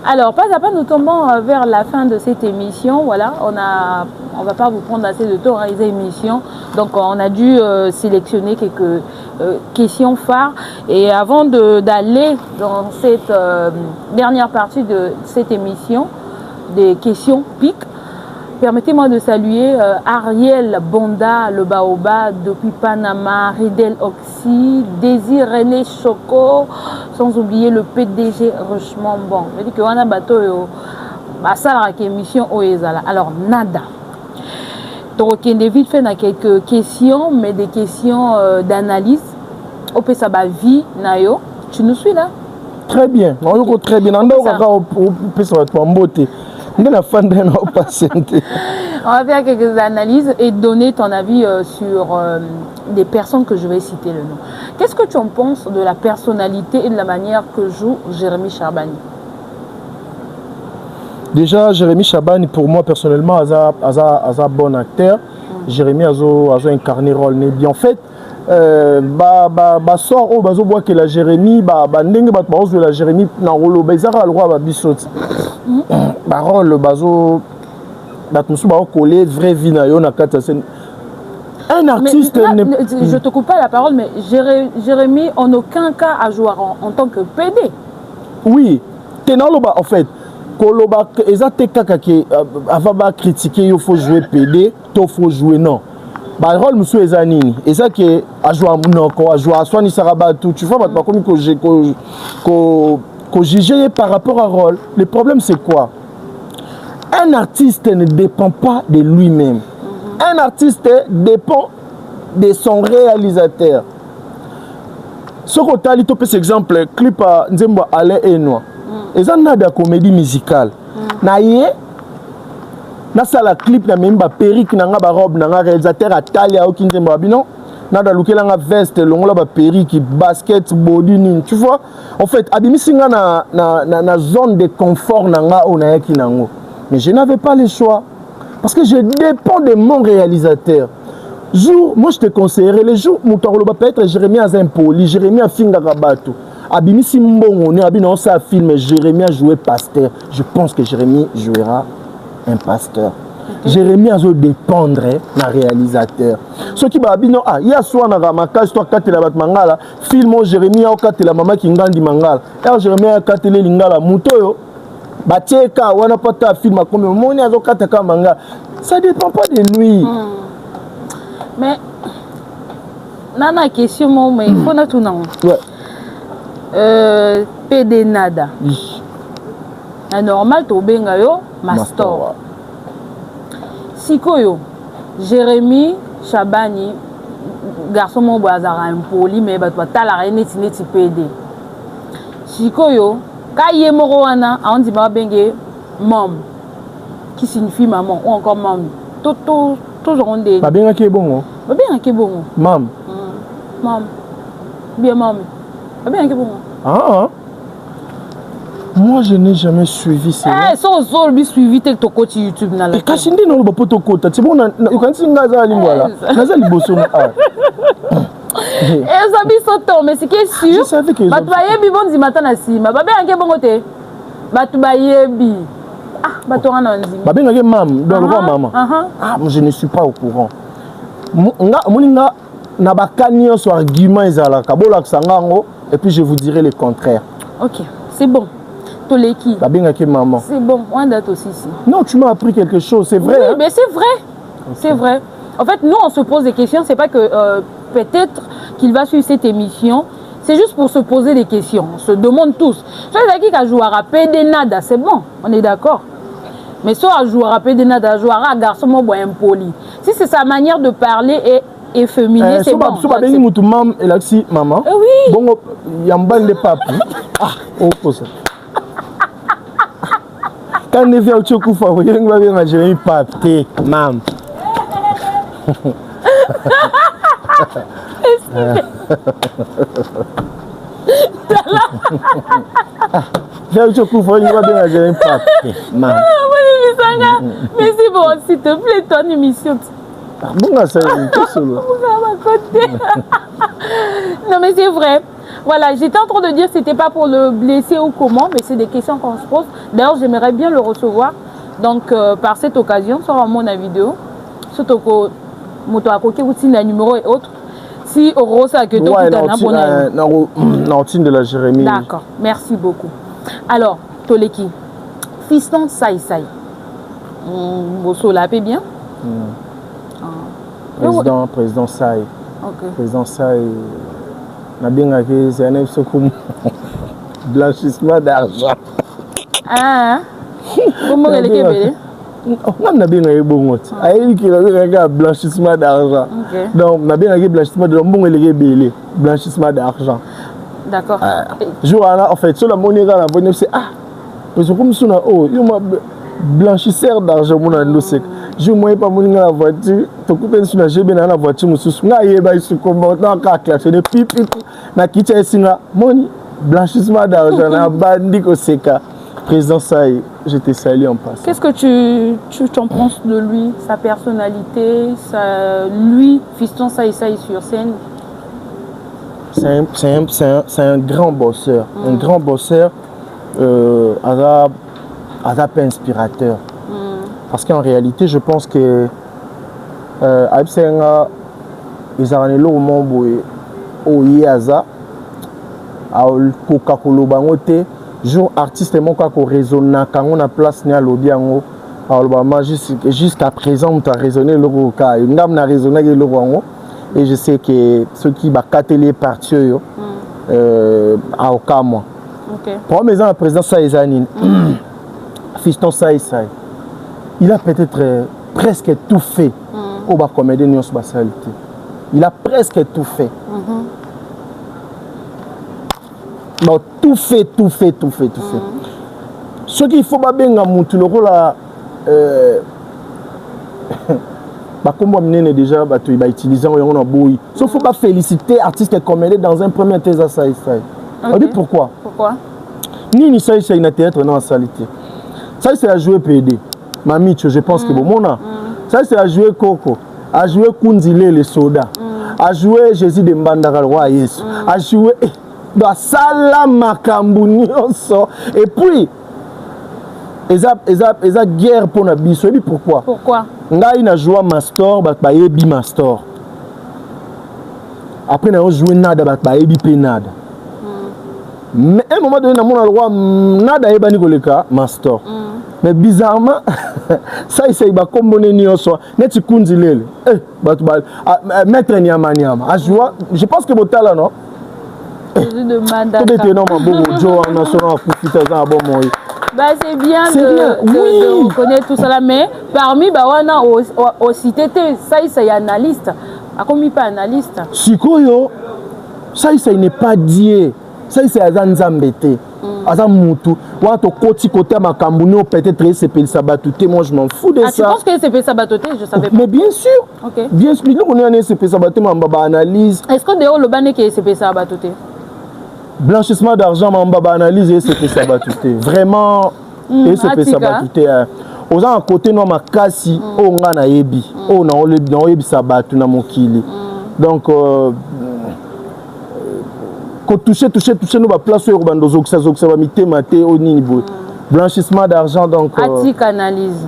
Alors, pas à pas, nous tombons vers la fin de cette émission. Voilà, on va pas vous prendre assez de temps à réaliser l'émission. Donc, on a dû sélectionner quelques questions phares. Et avant d'aller dans cette dernière partie de cette émission, des questions piques, permettez-moi de saluer Ariel Bonda, le Baoba, depuis Panama, Ridel Oxy, Désir René Choco, sans oublier le PDG Richemont Bon. Je dis que on a bateau, ça la émission Oezala. Alors, nada. tu as vite fait quelques questions, mais des questions d'analyse. Au peut ça va vie, Nayo. Tu nous suis là? Très bien. Okay. Très bien. On va faire quelques analyses et donner ton avis sur des personnes que je vais citer le nom. Qu'est-ce que tu en penses de la personnalité et de la manière que joue Jérémy Chabani? Déjà, Jérémy Chabani, pour moi personnellement, est un bon acteur. Jérémy a incarné le rôle bien. En fait, sort au bazo bois que la Jérémy ndenge bat bazo la Jérémy na rolo bazara le roi babisoti rôle bazo bat musu ba coller vraie vie na yo na kata scène. Un artiste je te coupe pas la parole, mais Jérémy en aucun cas a joué en tant que PD. Oui, tenaloba en fait koloba ezate kaka ke avaba critiquer il faut jouer PD, to faut jouer non. Bah rôle monsieur ezanini et ça que a joué à monoko a joué à soigner saraba tout tu vois pas comme que juger par rapport à rôle. Le problème c'est quoi? Un artiste ne dépend pas de lui-même. Un artiste dépend de son réalisateur. Ce qu'on t'a dit cet exemple clip à Nzembo Alain Enoa et ça n'a de comédie musicale naie na sala clip na memba perruque na nga ba robe na nga réalisateur atali a okinze mbabino na da lukela nga veste longola ba perruque basket body nin tu vois en fait abimisinga na zone de confort na nga ona yaki nango mais je n'avais pas le choix parce que je dépends de mon réalisateur. Moi je te conseillerais les jours moutaro ba peut-être Jérémy Azimpoli Jérémy Afinga Rabato abimisi mbongo ne abino ça film Jérémy a joué pasteur. Je pense que Jérémy jouera un pasteur. Jérémy a dépendre d'un réalisateur. Ce qui va dire, il y a soit un ramakage, soit quatre la mangala, film Jérémy a quatre la maman qui ngandi mangala. Et Jérémy a quatre les lingala, mutoyo, batieka, wana pata film comme moni a quatre mangala. Ça dépend pas de lui. Mais, nana question, mais il faut na tout non. PD nada. Na normal to benga yo Mastor. Sikoyo Jérémy Chabani garçon mon bazara impoli mais batwa tala neti PD. Sikoyo kaye moko wana on dit ba benge mom qui signifie maman ou encore mom. Toujours on dit. Ba benga ke bongo. Ba benga ke bongo. Mam. Mam. Bien mom. Ba benga ke bongo. Ah. Moi, je n'ai jamais suivi ça. Eh, ça aussi, suivi tel ton coach YouTube na la. Kashindi non le poto kota. C'est bon, you can see ngaza lingwala. Ngaza liboso na. Eh, ça bi soto, mais c'est que sûr. Je savais que. Batubaye bi bon dimata na sima. Babe anke bongo te. Batubaye bi. Ah, batora na nzima. Babe ngake mam, dans le roi maman. Ah, je ne suis pas au courant. Nga moninga na bakani so argument ezala kabola ksangango et puis je vous dirai le contraire. OK, c'est bon. Toleki. Maman. C'est bon, on date aussi ici. Non, tu m'as appris quelque chose, c'est vrai. Oui, hein? mais c'est vrai. Okay. C'est vrai. En fait, nous, on se pose des questions. C'est pas que peut-être qu'il va suivre cette émission. C'est juste pour se poser des questions. On se demande tous. C'est qui a joué à PD nada, c'est bon. On est d'accord. Mais soit à jouer à PD nada, jouer à garçon mon bois impoli. Si c'est sa manière de parler et efféminé, c'est bon. Si tu as maman, elle a dit maman. Oui. Bon, il y a un bal de pape. Ah, oh, ça. Quand on vient au Tchokoufa, vous voyez, on va venir à Jérémy Papté, mam. Viens au Tchokoufa, on va venir à Jérémy Papté, mam. Mais c'est bon, s'il te plaît, ton émission. Bon, ça y est, non, mais c'est vrai. Voilà, j'étais en train de dire que ce n'était pas pour le blesser ou comment, mais c'est des questions qu'on se pose. D'ailleurs, j'aimerais bien le recevoir. Donc, par cette occasion, sur mon vidéo, surtout que mon numéro et autres, si au rosa que tu as de la Jérémy. D'accord, merci beaucoup. Alors, Toleki, fiston Saï Saï. Vous solapez bien? Président Saï. Okay. Président Saï. C'est un blanchissement d'argent. Ah, comment elle est? on a bien eu bon blanchissement d'argent. Donc, on a bien eu blanchissement de bon et blanchissement d'argent. D'accord. En fait, sur la monnaie, c'est parce que comme ça, oh, il m'a blanchisseur d'argent, mon andossé. Je ne vois pas mon la voiture, tu coupes sur la GB dans la voiture, je suis là, il va se combattre dans la classe, de pipi, na kitchen singa, moni, blanchissement d'argent, na bandit au seka. Président Saï, je te salue en passant. Qu'est-ce que tu t'en penses de lui, sa personnalité, lui, Fiston Saï sur scène? C'est un grand bosseur, un grand bosseur, peu inspirateur. Parce qu'en réalité, je pense que Aïbsenga, ils ont un lot au Yaza, à Coca-Cola Bangote, jour artiste mon quoi qu'on raisonne quand on a place ni à l'Obiango, alors jusqu'à présent on a raisonné le cas, on a raisonné le Bango, et je sais que ceux qui va capter les parties à Okama. Pour mes ans, le président Saïzanine, Fiston Saï, il a peut-être presque tout fait au bas comédie Nyons Basalité. Il a presque tout fait. Donc, tout fait. Ce qu'il faut pas bien tout le rôle comme on déjà il va utiliser on a bouilli. Sauf faut pas féliciter artiste et comédien dans un premier thèse ça. On dit pourquoi? Ni ça il a théâtre dans la salité. Ça c'est à jouer PD. Mamie, je pense que bon mona. Ça c'est à jouer Coco, à jouer Kunzile les sodas, à jouer Jésus de Mbandara le roi Yesu, à jouer Basala Makambu nyonso. Et puis eza guerre pour na biso. Et pourquoi? Ngai na joué Mastor, ba yebi Mastor. Après na joué nada ba yebi pe nada. Mais à un moment donné, on a le roi nada ebani koleka Mastor. Mais bizarrement, ça il va comboner nyonso. Neti kunzilele. Maître Nyama. A joué, je pense que Botala non. C'est bien de reconnaître tout cela, mais parmi Bawana aussi ça c'est analyste. A commis pas analyste. Sikoyo, ça il n'est pas dit. Ça c'est Azanzambete. Azamutu. Wato koti côté Makambuno peut-être c'est Sabatouté. Moi je m'en fous de ça. Tu penses que c'est Sabatouté? Je savais pas. Mais bien sûr. Bien sûr. Nous on est c'est Sabaté mais analyse. Est-ce que dehors le bané qui c'est Sabatouté? Blanchissement d'argent, ma analyse et c'est Sabatouté. Vraiment, et c'est Sabatouté. Aux gens à côté, nous avons cassé, on a yebi, on a yebi Sabatou na mokili. Donc, quand toucher, nous va placer au bandozo, ça va mité maté au niveau. Blanchissement d'argent, donc. Atik analyse.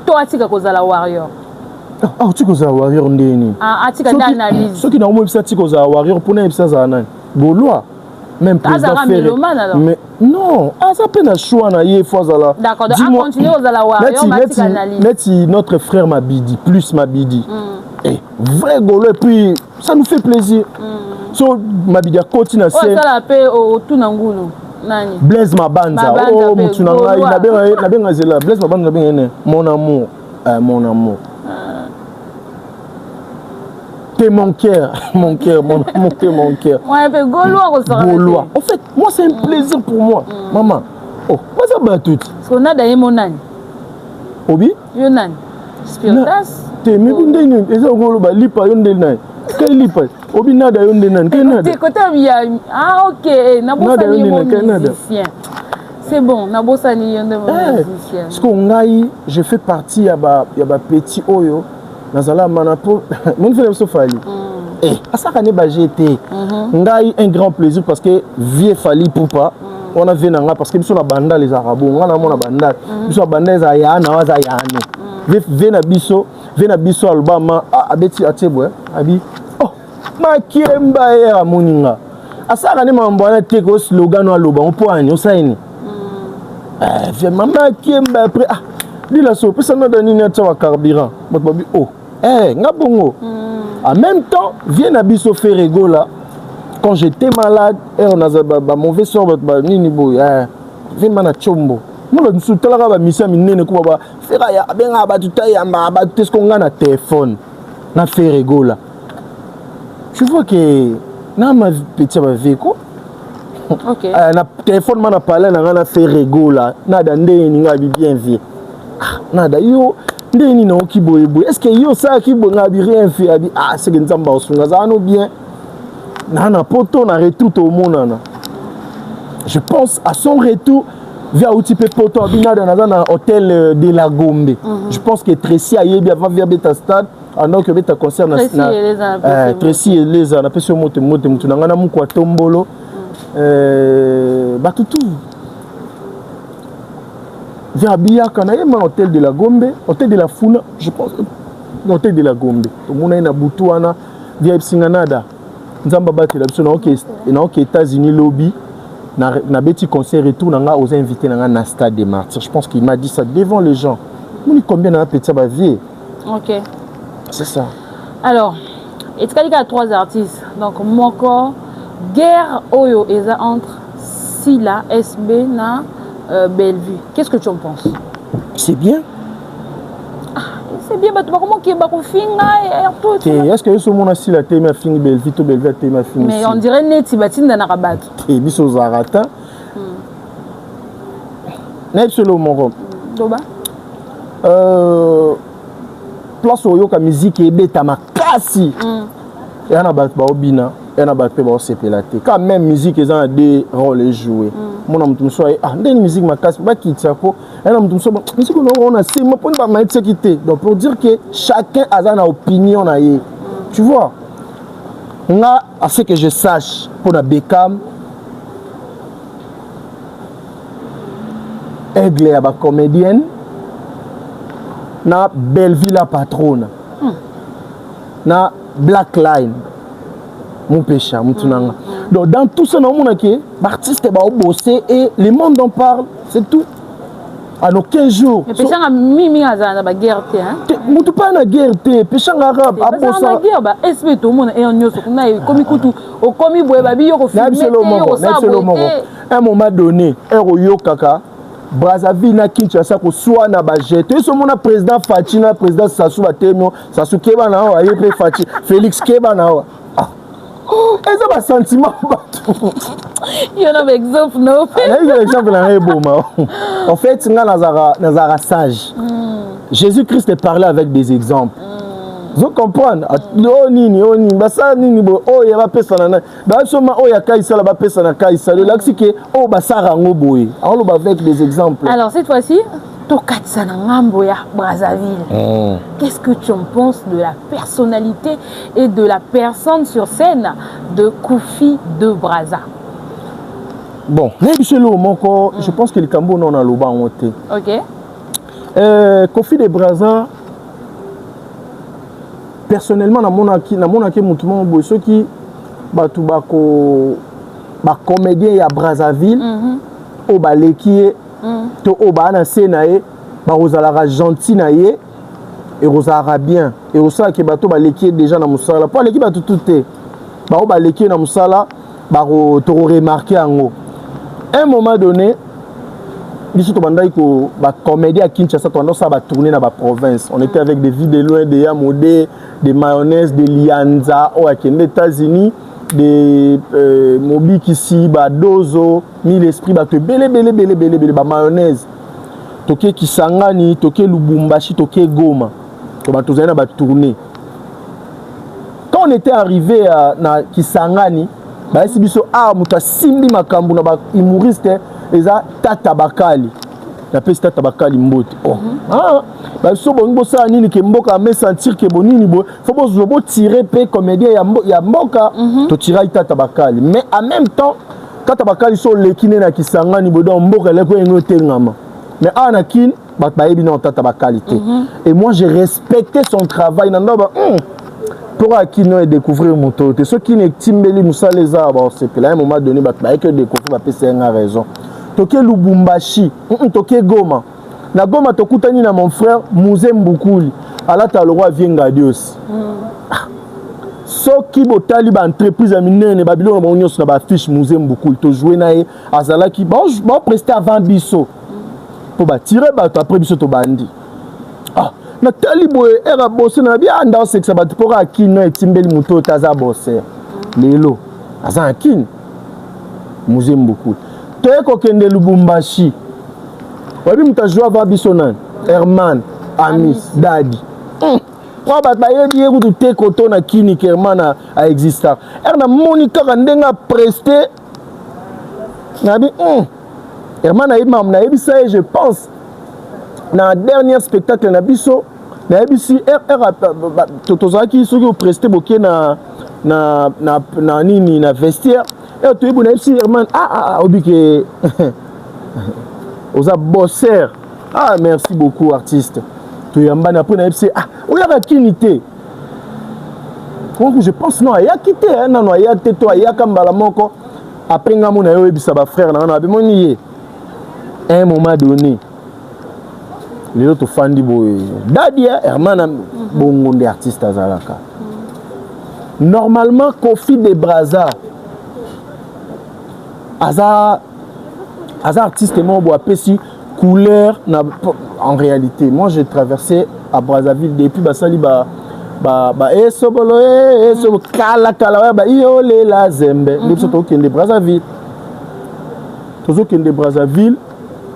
Toi, Atik à cause de la warrior. Ah, tu cause la warrior ndeni. Ah, Atik analyse. Ceux qui n'ont pas eu Atik cause la warrior, pour nous, ça zanan. Gaulois. Même président Ferré. Mais non, ça peine à choix na yé fois là. D'accord, donc à continuer aux la warrior, Meti notre frère Mabidi, plus Mabidi. Et vrai golo et puis ça nous fait plaisir. So Mabidi a continué à ça la paix au Tunangulu. Nani? Blaise Mabanza. Oh Mutunanga, na bien zela. Blaise Mabanza bien mon amour, mon amour. T'es mon cœur, mon cœur. Ouais, mais Gaulois. En fait, moi c'est un plaisir pour moi. Maman. Oh, moi ça bat tout. Parce qu'on a d'ailleurs mon âne. Obi? Yonan. Spiritas. T'es mais vous n'avez pas Gaulois, lipa yondenan. Quel lipa? Obi nada yondenan. Quel nada? Côté ah ok, nada musicien. C'est bon, nabosani yonde musicien. Parce qu'on a je fais partie y a petit oyo. Nazala manapo, mon frère Sofali. À ça j'ai été. On a eu un grand plaisir parce que vie Fali Poupa, on a vu parce que nous sommes banda les Arabes, on a mon banda, nous sommes banda za yana wa za yano. Vena biso Alabama abeti atebwe abi. Oh, ma kiemba ya moninga. À ça mambona te ko slogan wa loba on poani o saini. Maman kiemba après dis la so pesa na dani na tsawa carburant. Babi oh. Ngabongo. En même temps, viens à Bisso Ferrego là. Quand j'étais malade, on a mauvais sort, nini boy. Viens à Chombo. Moi, je suis là, mission minene kuba fera ya benga ba tuta ya ba tout ce qu'on a na téléphone na fait rigola. Tu vois que na ma petit ba veko. OK. Na téléphone mana parler na fait rigola. Nada ndeni nga bien vie. Nada yo ndeni na okiboye boye. Est-ce que yo ça ki bo nga bi rien fait abi c'est que nzamba osunga za no bien. Na poto na retour au monde. Je pense à son retour via Outipe Poto Abina dans un hôtel de la Gombe. Je pense que Tracy a bien avant via Beta Stade alors que Beta concert Tracy et les on appelle ce mot mutu nangana mu kwa tombolo batutu via Bia kana un hôtel de la Gombe, hôtel de la Funa, je pense hôtel de la Gombe. Tout le monde est na Boutouana via Singanada. Nzamba bati la biso na OK États-Unis lobby. Na beti concert retour nanga aux invités na Stade des Martyrs. Je pense qu'il m'a dit ça devant les gens. Nous combien na petit ba vie. OK. C'est ça. Alors, et tu as 3 artistes. Donc moko guerre oyo eza entre Sila SB na Bellevue. Qu'est-ce que tu en penses? C'est bien. C'est bien, comment qui est est-ce que ce monde a si la thème fini Bellevue to Bellevue thème fini? Mais on dirait neti batine dans rabat. Et biso zarata. N'est ce le moro. Doba. Place au yoka musique et beta makasi. Et on a bat ba obina, et on a bat ba sepelate. Quand même musique ils ont des rôles joués. Mon homme tout soit ndeni musique makasi ba kitako. Et on tout soit musique on a c'est moi pour pas mettre quitter. Donc pour dire que chacun a une opinion na yé. Tu vois? Nga à ce que je sache pour la Beckham Aigle ya ba comédienne na Bellevue la patronne. Na Black Line mon péché mutunanga. Donc dans tout ça on a que l'artiste va bosser et le monde en parle, c'est tout. À nos 15 jours. Mais péché a mimi azana ba guerre té hein. Mutu pas na guerre té, péché arabe a bossa. Na guerre ba esprit tout monde et on nyoso kuna komi kutu o komi boye ba bi yo ko filmer yo sa un moment donné, yo kaka Brazzaville na Kinshasa ko soit na ba jeté ce mon président Fachi na président Sassou Batemio, Sassou Keba na wa yé Fachi, Félix Keba na wa. Et ça va sentiment il y en a un exemple non il y a un exemple en fait Nazara sage Jésus-Christ est parlé avec des exemples vous comprenez oh nini basa nini bo oh ya ba pesa na ba soma oh ya kaisa la ba pesa na kaisa le laxi que oh basara ngoboy on le avec des exemples. Alors cette fois-ci Tokatsa na ngambo ya Brazzaville. Qu'est-ce que tu en penses de la personnalité et de la personne sur scène de Kofi de Brazza? Bon, je pense que le Cambo non a le bas monté. OK. Kofi de Brazza personnellement na monaki mutumo boy ceux qui batu bako ba comédien ya Brazzaville au baleki to obana senae ba rozala gentil na ye et rozala bien et osala ke bato ba leki déjà na musala pas leki bato tout ba leki na musala ba to remarquer ango un moment donné biso to bandai ko ba comédie à Kinshasa to ça ba tourner na ba province on était avec des vidéos loin de Yamodé des mayonnaise de Lianza au Kenya États-Unis des mobi ici ba dozo mille esprit ba te belé ba mayonnaise toke Kisangani toke Lubumbashi toke Goma to ba tozana ba tourner quand on était arrivé à Kisangani ba sibiso muta simbi makambu na ba humoriste eza Tata Bakali la peste Tata Bakali mbote ba so bongo ça nini ke mboka me sentir que bonini bo faut bo tirer pe comédien ya mboka to tirer Tata Bakali mais en même temps Tata Bakali so lekine na Kisangani bodo mboka le ko ngote ngama mais anakin ba yebi na Tata Bakali te et moi j'ai respecté son travail na ndoba pour akino et découvrir mon tote ceux qui ne timbeli musaleza ba c'est là un moment donné ba que découvrir ba pese nga raison toke Lubumbashi toke Goma na Goma tokutani na mon frère Mouzé Mbukuli alata le roi vienga Dios soki botali ba entreprise ya minene babilo na nyonso na ba fiche Mouzé Mbukuli to jouer na ye azala ki ba prester avant biso pour ba tirer ba après biso to bandi ah natali boye era bosse na bien anda sexe bat pour akino etimbeli muto taza bosse lelo aza akine muzem beaucoup te ko kende Lubumbashi wabi mutajua va bisonan Herman Amis Dadi kwa bata yebi yeku te koto na kini Herman a exista erna monika kandenga presté nabi Herman a imam na yebi ça je pense na dernier spectacle na biso na yebi si tozaki soki presté boké na nini na vestiaire et tu na yebi si Herman obike oza bosseur merci beaucoup artiste tu yamba après na yebi si oyaka kini te donc je pense non ya quitté non ya te to ya kambala moko après ngamo na yo ebisa ba frère na na bimoni ye un moment donné les autres fans di boy Dadi Herman bongo des artistes azalaka normalement Kofi de Brazza aza artiste mo bo apesi couleur na en réalité moi j'ai traversé à Brazzaville depuis basali ba esobolo eso kala ba iole la zembe ndipso to kende Brazzaville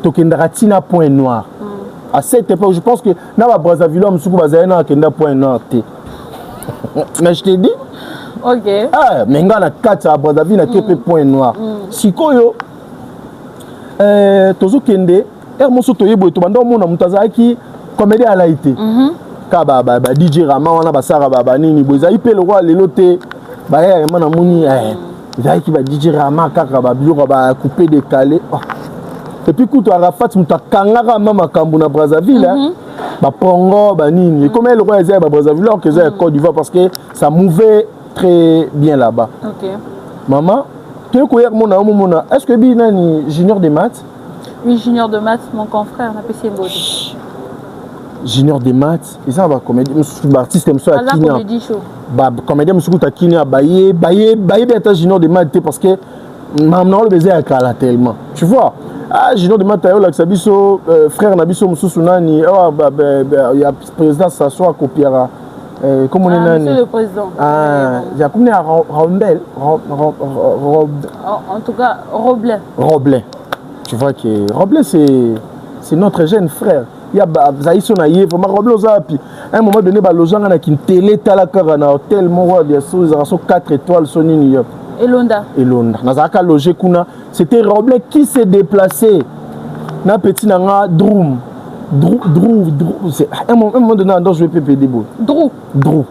to kende ratina point noir à cette époque je pense que na ba Brazzaville am suku bazaya na kende point noir te mais je te dis OK mais ngana kata Brazzaville na kepe point noir sikoyo tozo kende moso to yebo to banda mona mutazaki comédie à laïté ka ba DJ Rama wana basara ba nini boza ipe le roi lelo te ba ya mana muni zaki ba DJ Rama kaka ba biloko ba couper décalé et puis kuto Arafat mutakanga mama kambu na Brazzaville ba pongo ba nini comme le roi ezay ba Brazzaville que c'est Côte d'Ivoire parce que ça mouvait très bien là-bas. OK. Maman, tu es quoi mona est-ce que bi nani junior de maths? Oui, junior de maths, mon confrère na PC Mbodi. Junior de maths, ils sont ba comédie artiste monsieur à Kenya. Comédie show. Ba comédien monsieur ta Kenya baye beta junior de maths parce que maman le baiser à kala tellement. Tu vois? Junior de maths là que biso frère na biso mususu nani il y a président s'assoit copiera comment on est nani? Monsieur le président. Il y a combien Rombel en tout cas Roblin. Tu vois que Roblin c'est notre jeune frère. Il y a Zaïso na yé vraiment Roblin zapi. À un moment donné ba lojanga na kin télé talaka na hôtel Moro de sous 4 étoiles sonini yo. Elonda. Nazaka logé kuna, c'était Roblin qui s'est déplacé. Na petit nanga Drum. C'est un moment donné dans je vais PPD beau. Drou.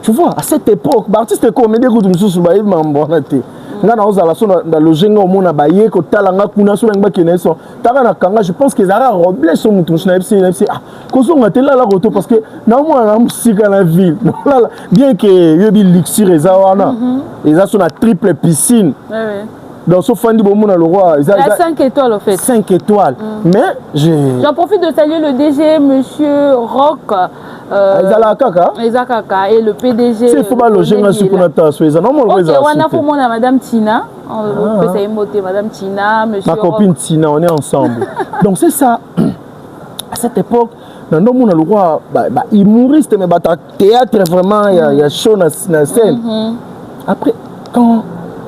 Tu vois à cette époque, artiste comédie ko tumsusu ba yé mambonate. Nga na ozala so na logenga omona baye ko talanga kuna so ngba keneso taka na kanga je pense que zara Roblin so mutu na FC ko so ngate la roto parce que na moi na musika na ville bien que yebi luxure ezawana eza so na triple piscine donc so fandi bomona le roi il a 5 étoiles en fait 5 étoiles mais j'en profite de saluer le DG monsieur Rock Ezakaka et le PDG. C'est faut pas loger dans ce qu'on attend. C'est non mon réseau. Ok, on a pour moi Madame Tina. On peut s'aimer Madame Tina, Monsieur. Ma copine Tina, on est ensemble. Donc c'est ça. À cette époque, dans le monde le roi, humoriste mais théâtre vraiment il y a show na scène. Après quand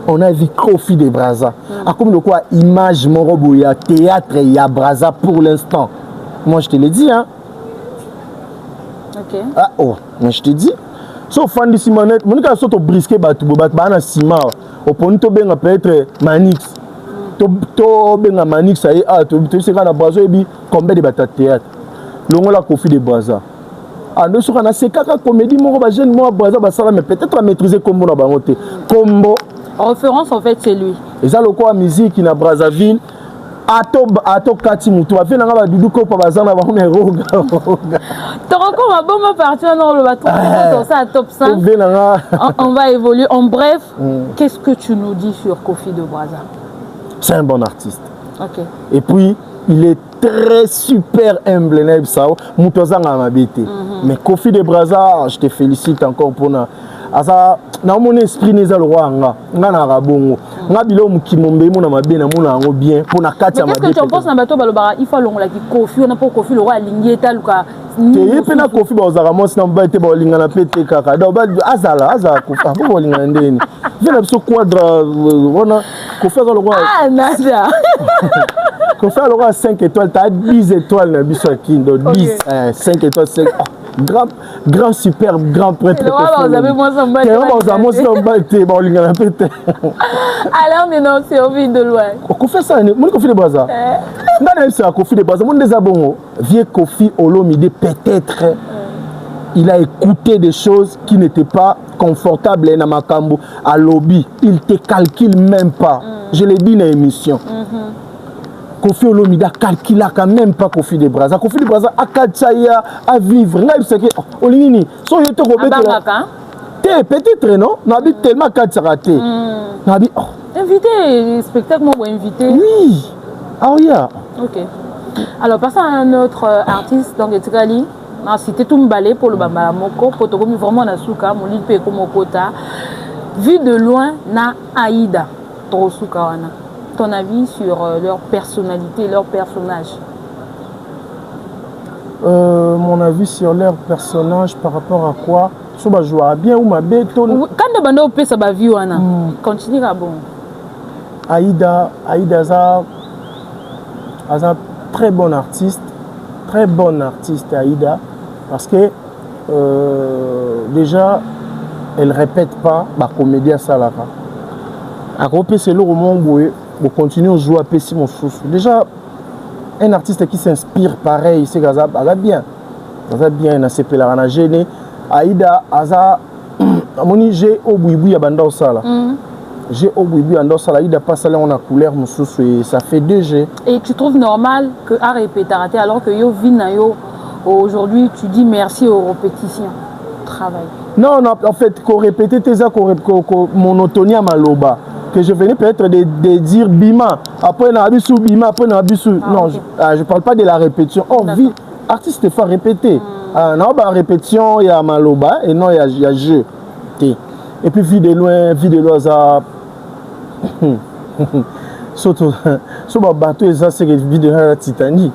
on a vu Kofi de Brazza, comme le quoi image mon robot il y a théâtre il y a Brazza pour l'instant. Moi je te l'ai dit hein. OK. Mais je te dis, sauf fan de Simonette, mon gars saute au brisquet na ciment, au point to benga peut-être Manix. To benga Manix ça est tu sais quand la Brazza et combien de bata théâtre. Longo la Kofi de Brazza. Nous sur na c'est kaka comédie mon ba jeune moi Brazza ba sala mais peut-être à maîtriser combo na bangote. Combo référence en fait c'est lui. Et ça le quoi musique na Brazzaville. Ato kati mutu afi na ba dudu ko pa bazana ba me roga. Toroko ma bonne partie dans le bateau ça top 5. On va évoluer en bref. Qu'est-ce que tu nous dis sur Kofi de Brazza? C'est un bon artiste. OK. Et puis il est très super humble na sao mutozanga mabete. Mais Kofi de Brazza, je te félicite encore pour na asa na mon esprit neza le roi nga na rabongo nga bilo mukimombe mo na mabe na mona ngo bien pour na kati ya mabe. Qu'est-ce que tu penses na bato balobara il faut longola ki Kofi on a pas Kofi le roi alingi eta luka te pe na Kofi ba ozaka mo sina mba te ba olinga na pete kaka do ba azala Kofi ba olinga ndeni vela biso quadra ona Kofi le roi nada Kofi le roi 5 étoiles t'as 10 étoiles na biso kindo 10 5 étoiles 5 grand superbe grand prêtre. Alors on est dans Survie de loin. Kofi ça mon Kofi de Brazza. Ndana c'est Kofi de Brazza mon désabongo. Vieux Kofi Olomide peut-être il a écouté des choses qui n'étaient pas confortables dans Makambo à lobby, il te calcule même pas. Je l'ai dit dans l'émission. Kofi Olomide calcule quand même pas Kofi de Brazza. Kofi de Brazza a katchaya à vivre. Ngai c'est que Olingini so yote robete. Peut-être non, n'a dit tellement katcharaté. N'a dit invité spectacle moi invité. Oui. Ah oui. OK. Alors passons à un autre artiste donc Etikali. Na cité Tumbalé pour le Bambala Moko, Potokomi vraiment na suka, mon lit pe comme Kota. Vu de loin na Aïda Torosuka wana. Ton avis sur leur personnalité, leur personnage? Mon avis sur leur personnage par rapport à quoi? So ba joie bien ou ma bête. Quand de bando pe ça ba vie wana. Continue là bon. Aïda a très bon artiste Aïda parce que déjà elle répète pas ba comédien salaka. À côté c'est le roman boy. Pour continuer à jouer à Pessi mon souffle. Déjà, un artiste qui s'inspire pareil, c'est Gaza, bien. Gaza bien, il a ses pèlerins à gêner. Aïda, Aza, Amoni, j'ai au boui à Banda Sala. J'ai au boui à Banda Sala. Aïda passe là, on a couleur mon souffle et ça fait 2G. Et tu trouves normal que à répéter alors que yo vina yo aujourd'hui tu dis merci aux répétitions. Travail. Non, en fait, qu'on répétait tes monotonie à Maloba. Que je venais peut-être de dire Bima, après on a Bima, après on a non, okay. Je parle pas de la répétition. Oh, vie, artiste, il faut répéter. Non, bah, répétition, il y a Maloba, et non, il y a jeu. Et puis, vie de loin, ça. Surtout, bateau, ça, c'est une vidéo de la Titanic.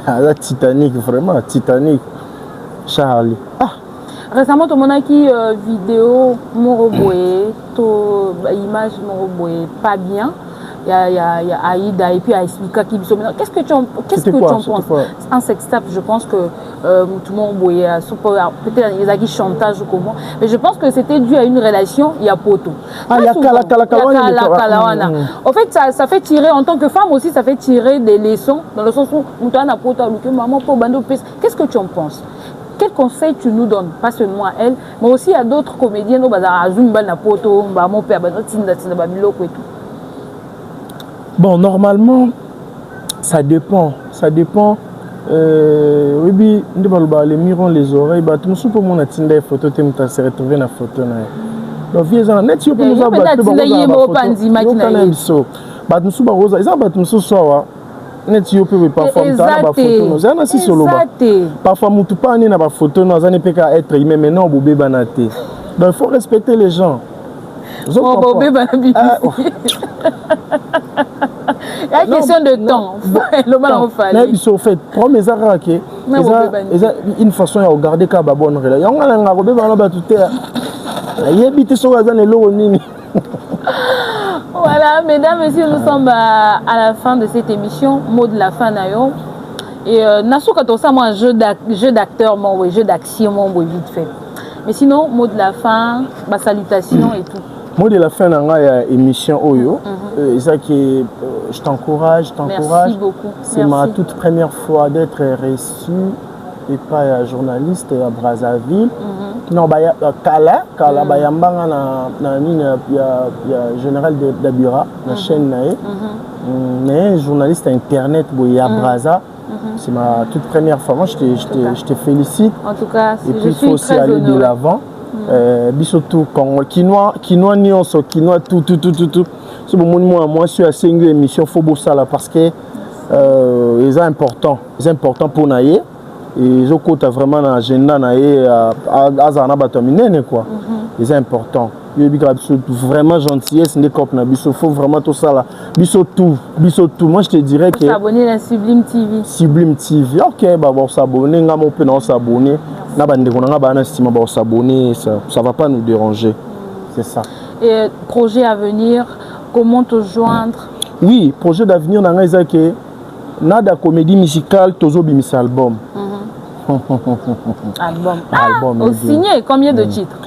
La Titanic, vraiment, Titanic. Charlie. Récemment, tu as qui vidéo Moroboé, image Moroboé pas bien. Il y a Aïda et puis Aïsmika qui dit qu'est-ce que tu en penses? Un sextape, je pense que tout le monde peut-être il y a qui chantage ou comment. Mais je pense que c'était dû à une relation, il y a poto. Il y a Kalawana. En fait, ça fait tirer, en tant que femme aussi, ça fait tirer des leçons dans le sens où tu as poto, maman, pour bando. Qu'est-ce que tu en penses? Quel conseil tu nous donnes? Pas seulement à elle, mais aussi à d'autres comédiens. Bon, normalement, ça dépend. Oui, les murs ont les oreilles. Tout le monde a tiré des photos, tu s'est retrouvé dans la photo. Donc, viens en net, tu peux nous avoir net yo pe parfois mutana ba photo no zana si solo ba parfois mutu pa ni na ba photo no zana pe ka être humain mais non bobé banaté donc il faut respecter les gens bobé banabi il y a question de temps le mal en fallait mais biso fait premier zara ke une façon à regarder ka ba bonne relation yanga nga bobé bana ba tuté yebite so zana lo nini. Voilà, mesdames, messieurs, nous sommes à la fin de cette émission. Mot de la fin, Nayo. Et Nassou Katosa, moi, jeu d'acteur, jeu d'action, vite fait. Mais sinon, mot de la fin, ma salutation et tout. Mot de la fin, il y a émission Oyo. Je t'encourage. Merci beaucoup. C'est ma toute première fois d'être reçu et pas journaliste à Brazzaville. Non, bah, il y a Kala, bah, il y a général d'Abira, la chaîne Naé. Mais journaliste internet, il y a Brazza. C'est ma toute première fois. Moi, je te félicite. En tout cas, et puis, il faut aussi aller de l'avant. Bisotou, quinoa, nyonso, quinoa, tout. C'est bon, moi, je suis à 5 émissions, faut bosser là parce que c'est important pour naïe et je compte vraiment dans l'agenda naïe à Zana Batamine quoi. C'est important. Il y a vraiment gentillesse des copes na biso, faut vraiment tout ça là. Biso tout. Moi je te dirais que s'abonner à Sublime TV. Sublime TV. OK, bah bon s'abonner, nga mon peut s'abonner. Na bande ko nga ba na stima ba s'abonner, ça va pas nous déranger. C'est ça. Et projet à venir, comment te joindre? Oui, projet d'avenir na nga que nada comédie musicale tozo bimisa album. Album. Au signé combien de titres?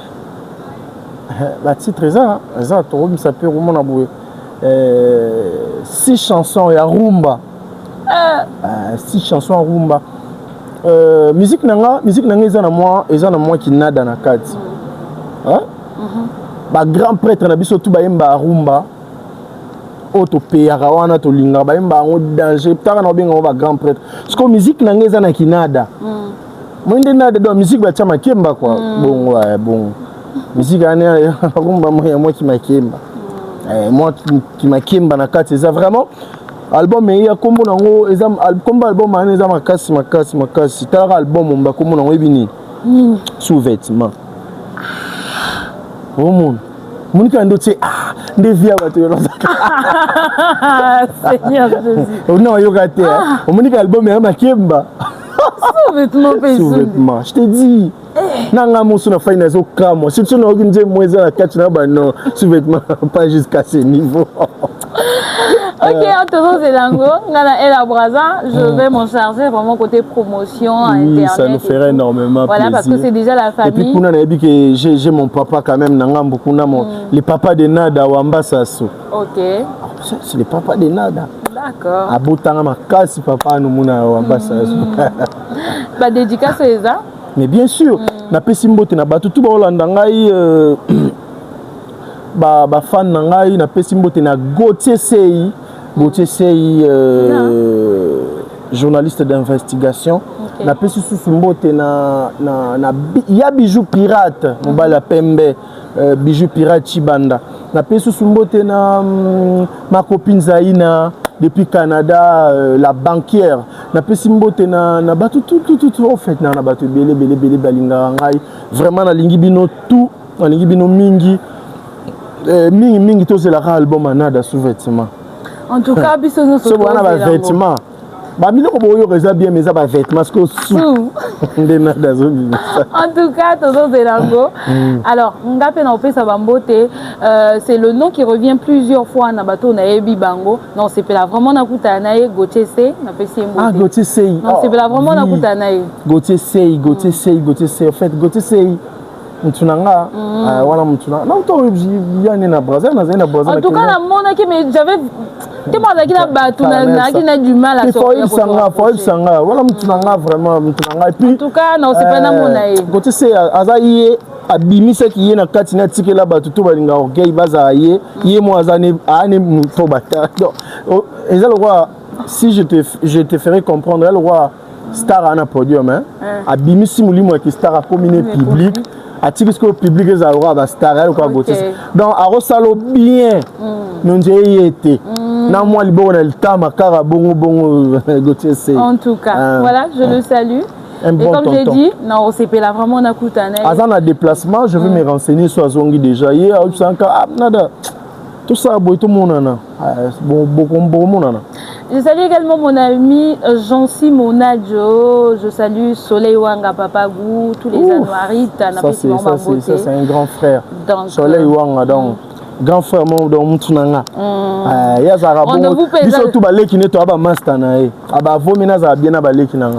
La titre ça peut vraiment abouer 6 chansons et à rumba. 6 chansons à rumba. Musique nanga ezana moi qui nada na kati. Hein? Ba grand prêtre na biso tout ba yemba rumba. Auto peyaka wana to linga ba yemba ngo danger taka na benga ba grand prêtre. Parce que musique nanga ezana kinada. Moi nada do musique ba chama kemba quoi. Bon ouais bon. Musique année moi qui m'a kemba. Moi qui m'a kemba na kati c'est vraiment album mais il y a comme nango comme album année za makasi tala album on ba comme nango ebini sous-vêtements. Oh mon quand ndo tse nde via bato yo Seigneur Jésus. Non yo gâté on moni album ya makemba. Sous-vêtements. Je te dis nanga musu na faina zo kamo si tu na oginje mweza na kati na bano sous-vêtements pas jusqu'à ce niveau. Ok, Antozo Zelango, ngana El Abraza, je vais m'en charger vraiment côté promotion internet. Ça nous ferait énormément voilà, plaisir. parce que c'est déjà la famille. Et puis kuna na ebi que j'ai mon papa quand même nanga beaucoup na mon les papas de Nada Wamba Sasso. Ok. C'est les papas de Nada. D'accord. Abotanga makasi papa nous muna Wamba Sasso. Ba dédicace ça. Mais bien sûr, na pesi mbote na bato tout ba Holanda ngai ba fan na ngai na pesi mbote na Gauthier Sey. Gauthier Sey journaliste d'investigation. Na pesi sous mbote na ya bijou pirate mobala pembe bijou pirate Chibanda. Na pesi sous mbote na ma copine Zaina depuis Canada la banquière. Na pesi mbote na bato tout en fait na bato belé balinga ngai vraiment na lingi bino tout na lingi bino mingi mingi to c'est la album Nada sous-vêtements. En tout cas, biso no so wana ba vêtements. Ba miloko boyo reza bien mais ça ba vêtements parce que sous Nada zo. En tout cas, Tozo Zelango. Alors, ngape na opesa bambote, c'est le nom qui revient plusieurs fois na bato na Ebi Bango. Non, c'est pas vraiment na kutanae Gauthier Sey, na pesi mbote. Ah, Gauthier Sey. Non, c'est pas vraiment na kutanae. Gauthier Sey. En fait, Gauthier Sey Mtunanga, wana mtunanga. Na uto yani na Brazil, na zaina Brazil. En tout cas, na mona ki mais j'avais que moi qui na batu na qui na du mal à sortir. Faut sanga. Voilà mtunanga vraiment mtunanga. Et puis en tout cas, non, c'est pas na mona e. Gauthier Sey azaye abimisa ki na kati na tikela batu to balinga orgueil baza ye mo azane ane to bata. Donc ezalo roi si je te ferai comprendre le roi star ana podium hein. Abimisi mulimo ki star a combiné public. Atis que le public est alors à star quoi Gauthier. Donc à Rosalo bien non j'ai été na moi libo na le temps makara bongo Gauthier Sey. En tout cas voilà je le salue. Et bon comme j'ai dit non c'est pas là vraiment na kutana. Avant un déplacement je vais me renseigner sur Zongi déjà hier nada tout ça boy tout monde na bon monana. Je salue également mon ami Jean-Si Monadjo, je salue Soleil Wanga Papagou, tous les Anouarites. Ça c'est un grand frère. Donc, Soleil Wanga donc grand frère mon donc Mtunanga.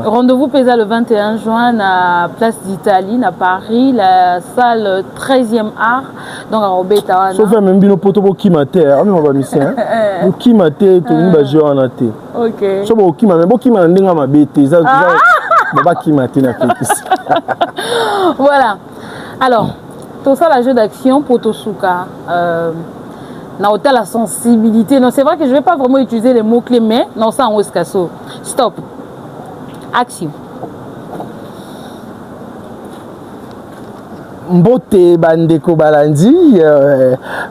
Rendez-vous pesa le 21 juin à Place d'Italie à Paris, la salle 13e art. Donc à Robeta. Sauf même bino poto ki maté, on va misien. Ki maté to ni ba jouer en até. OK. So bo ki ma bo ki ma ndinga mabete za ba ki maté na kiti. Voilà. Alors tout ça, la jeu d'action pour Tosuka, n'a autant la sensibilité. Non, c'est vrai que je ne vais pas vraiment utiliser les mots-clés, mais non, ça en escasso. Stop. Action. Mbote bandeko balandi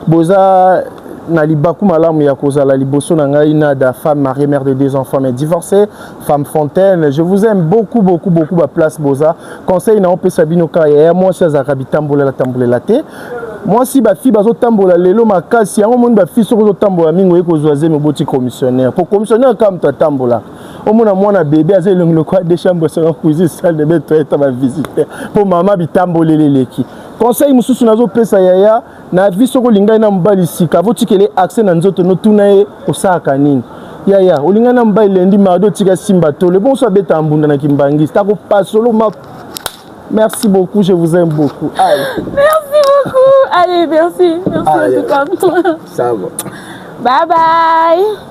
boza Nalibaku malamu ya kozala liboso na ngai nada femme mariée mère de 2 enfants mais divorcée femme fontaine je vous aime beaucoup ba place boza conseil na opesa bino ka ya moi si azaka bitambolela tambolela te moi si ba fille bazo tambola lelo makasi yango moni ba fille soko tambola mingo eko zoaze me boti commissionnaire pour commissionnaire comme ta tambola au mona bébé aze le quoi des chambres sur cuisine salle de bain toilette ba visiter pour maman bitamboleleleki conseil mususu nazo pesa yaya na vie soko linga na mbali sika votikele accès na nzoto no tunaye osaka nini yaya olinga na mbali lendi mardo tika simba to le bon so beta mbunda na kimbangi sta ko pasolo ma merci beaucoup je vous aime beaucoup allez. Merci beaucoup allez merci en tout cas ça va bye bye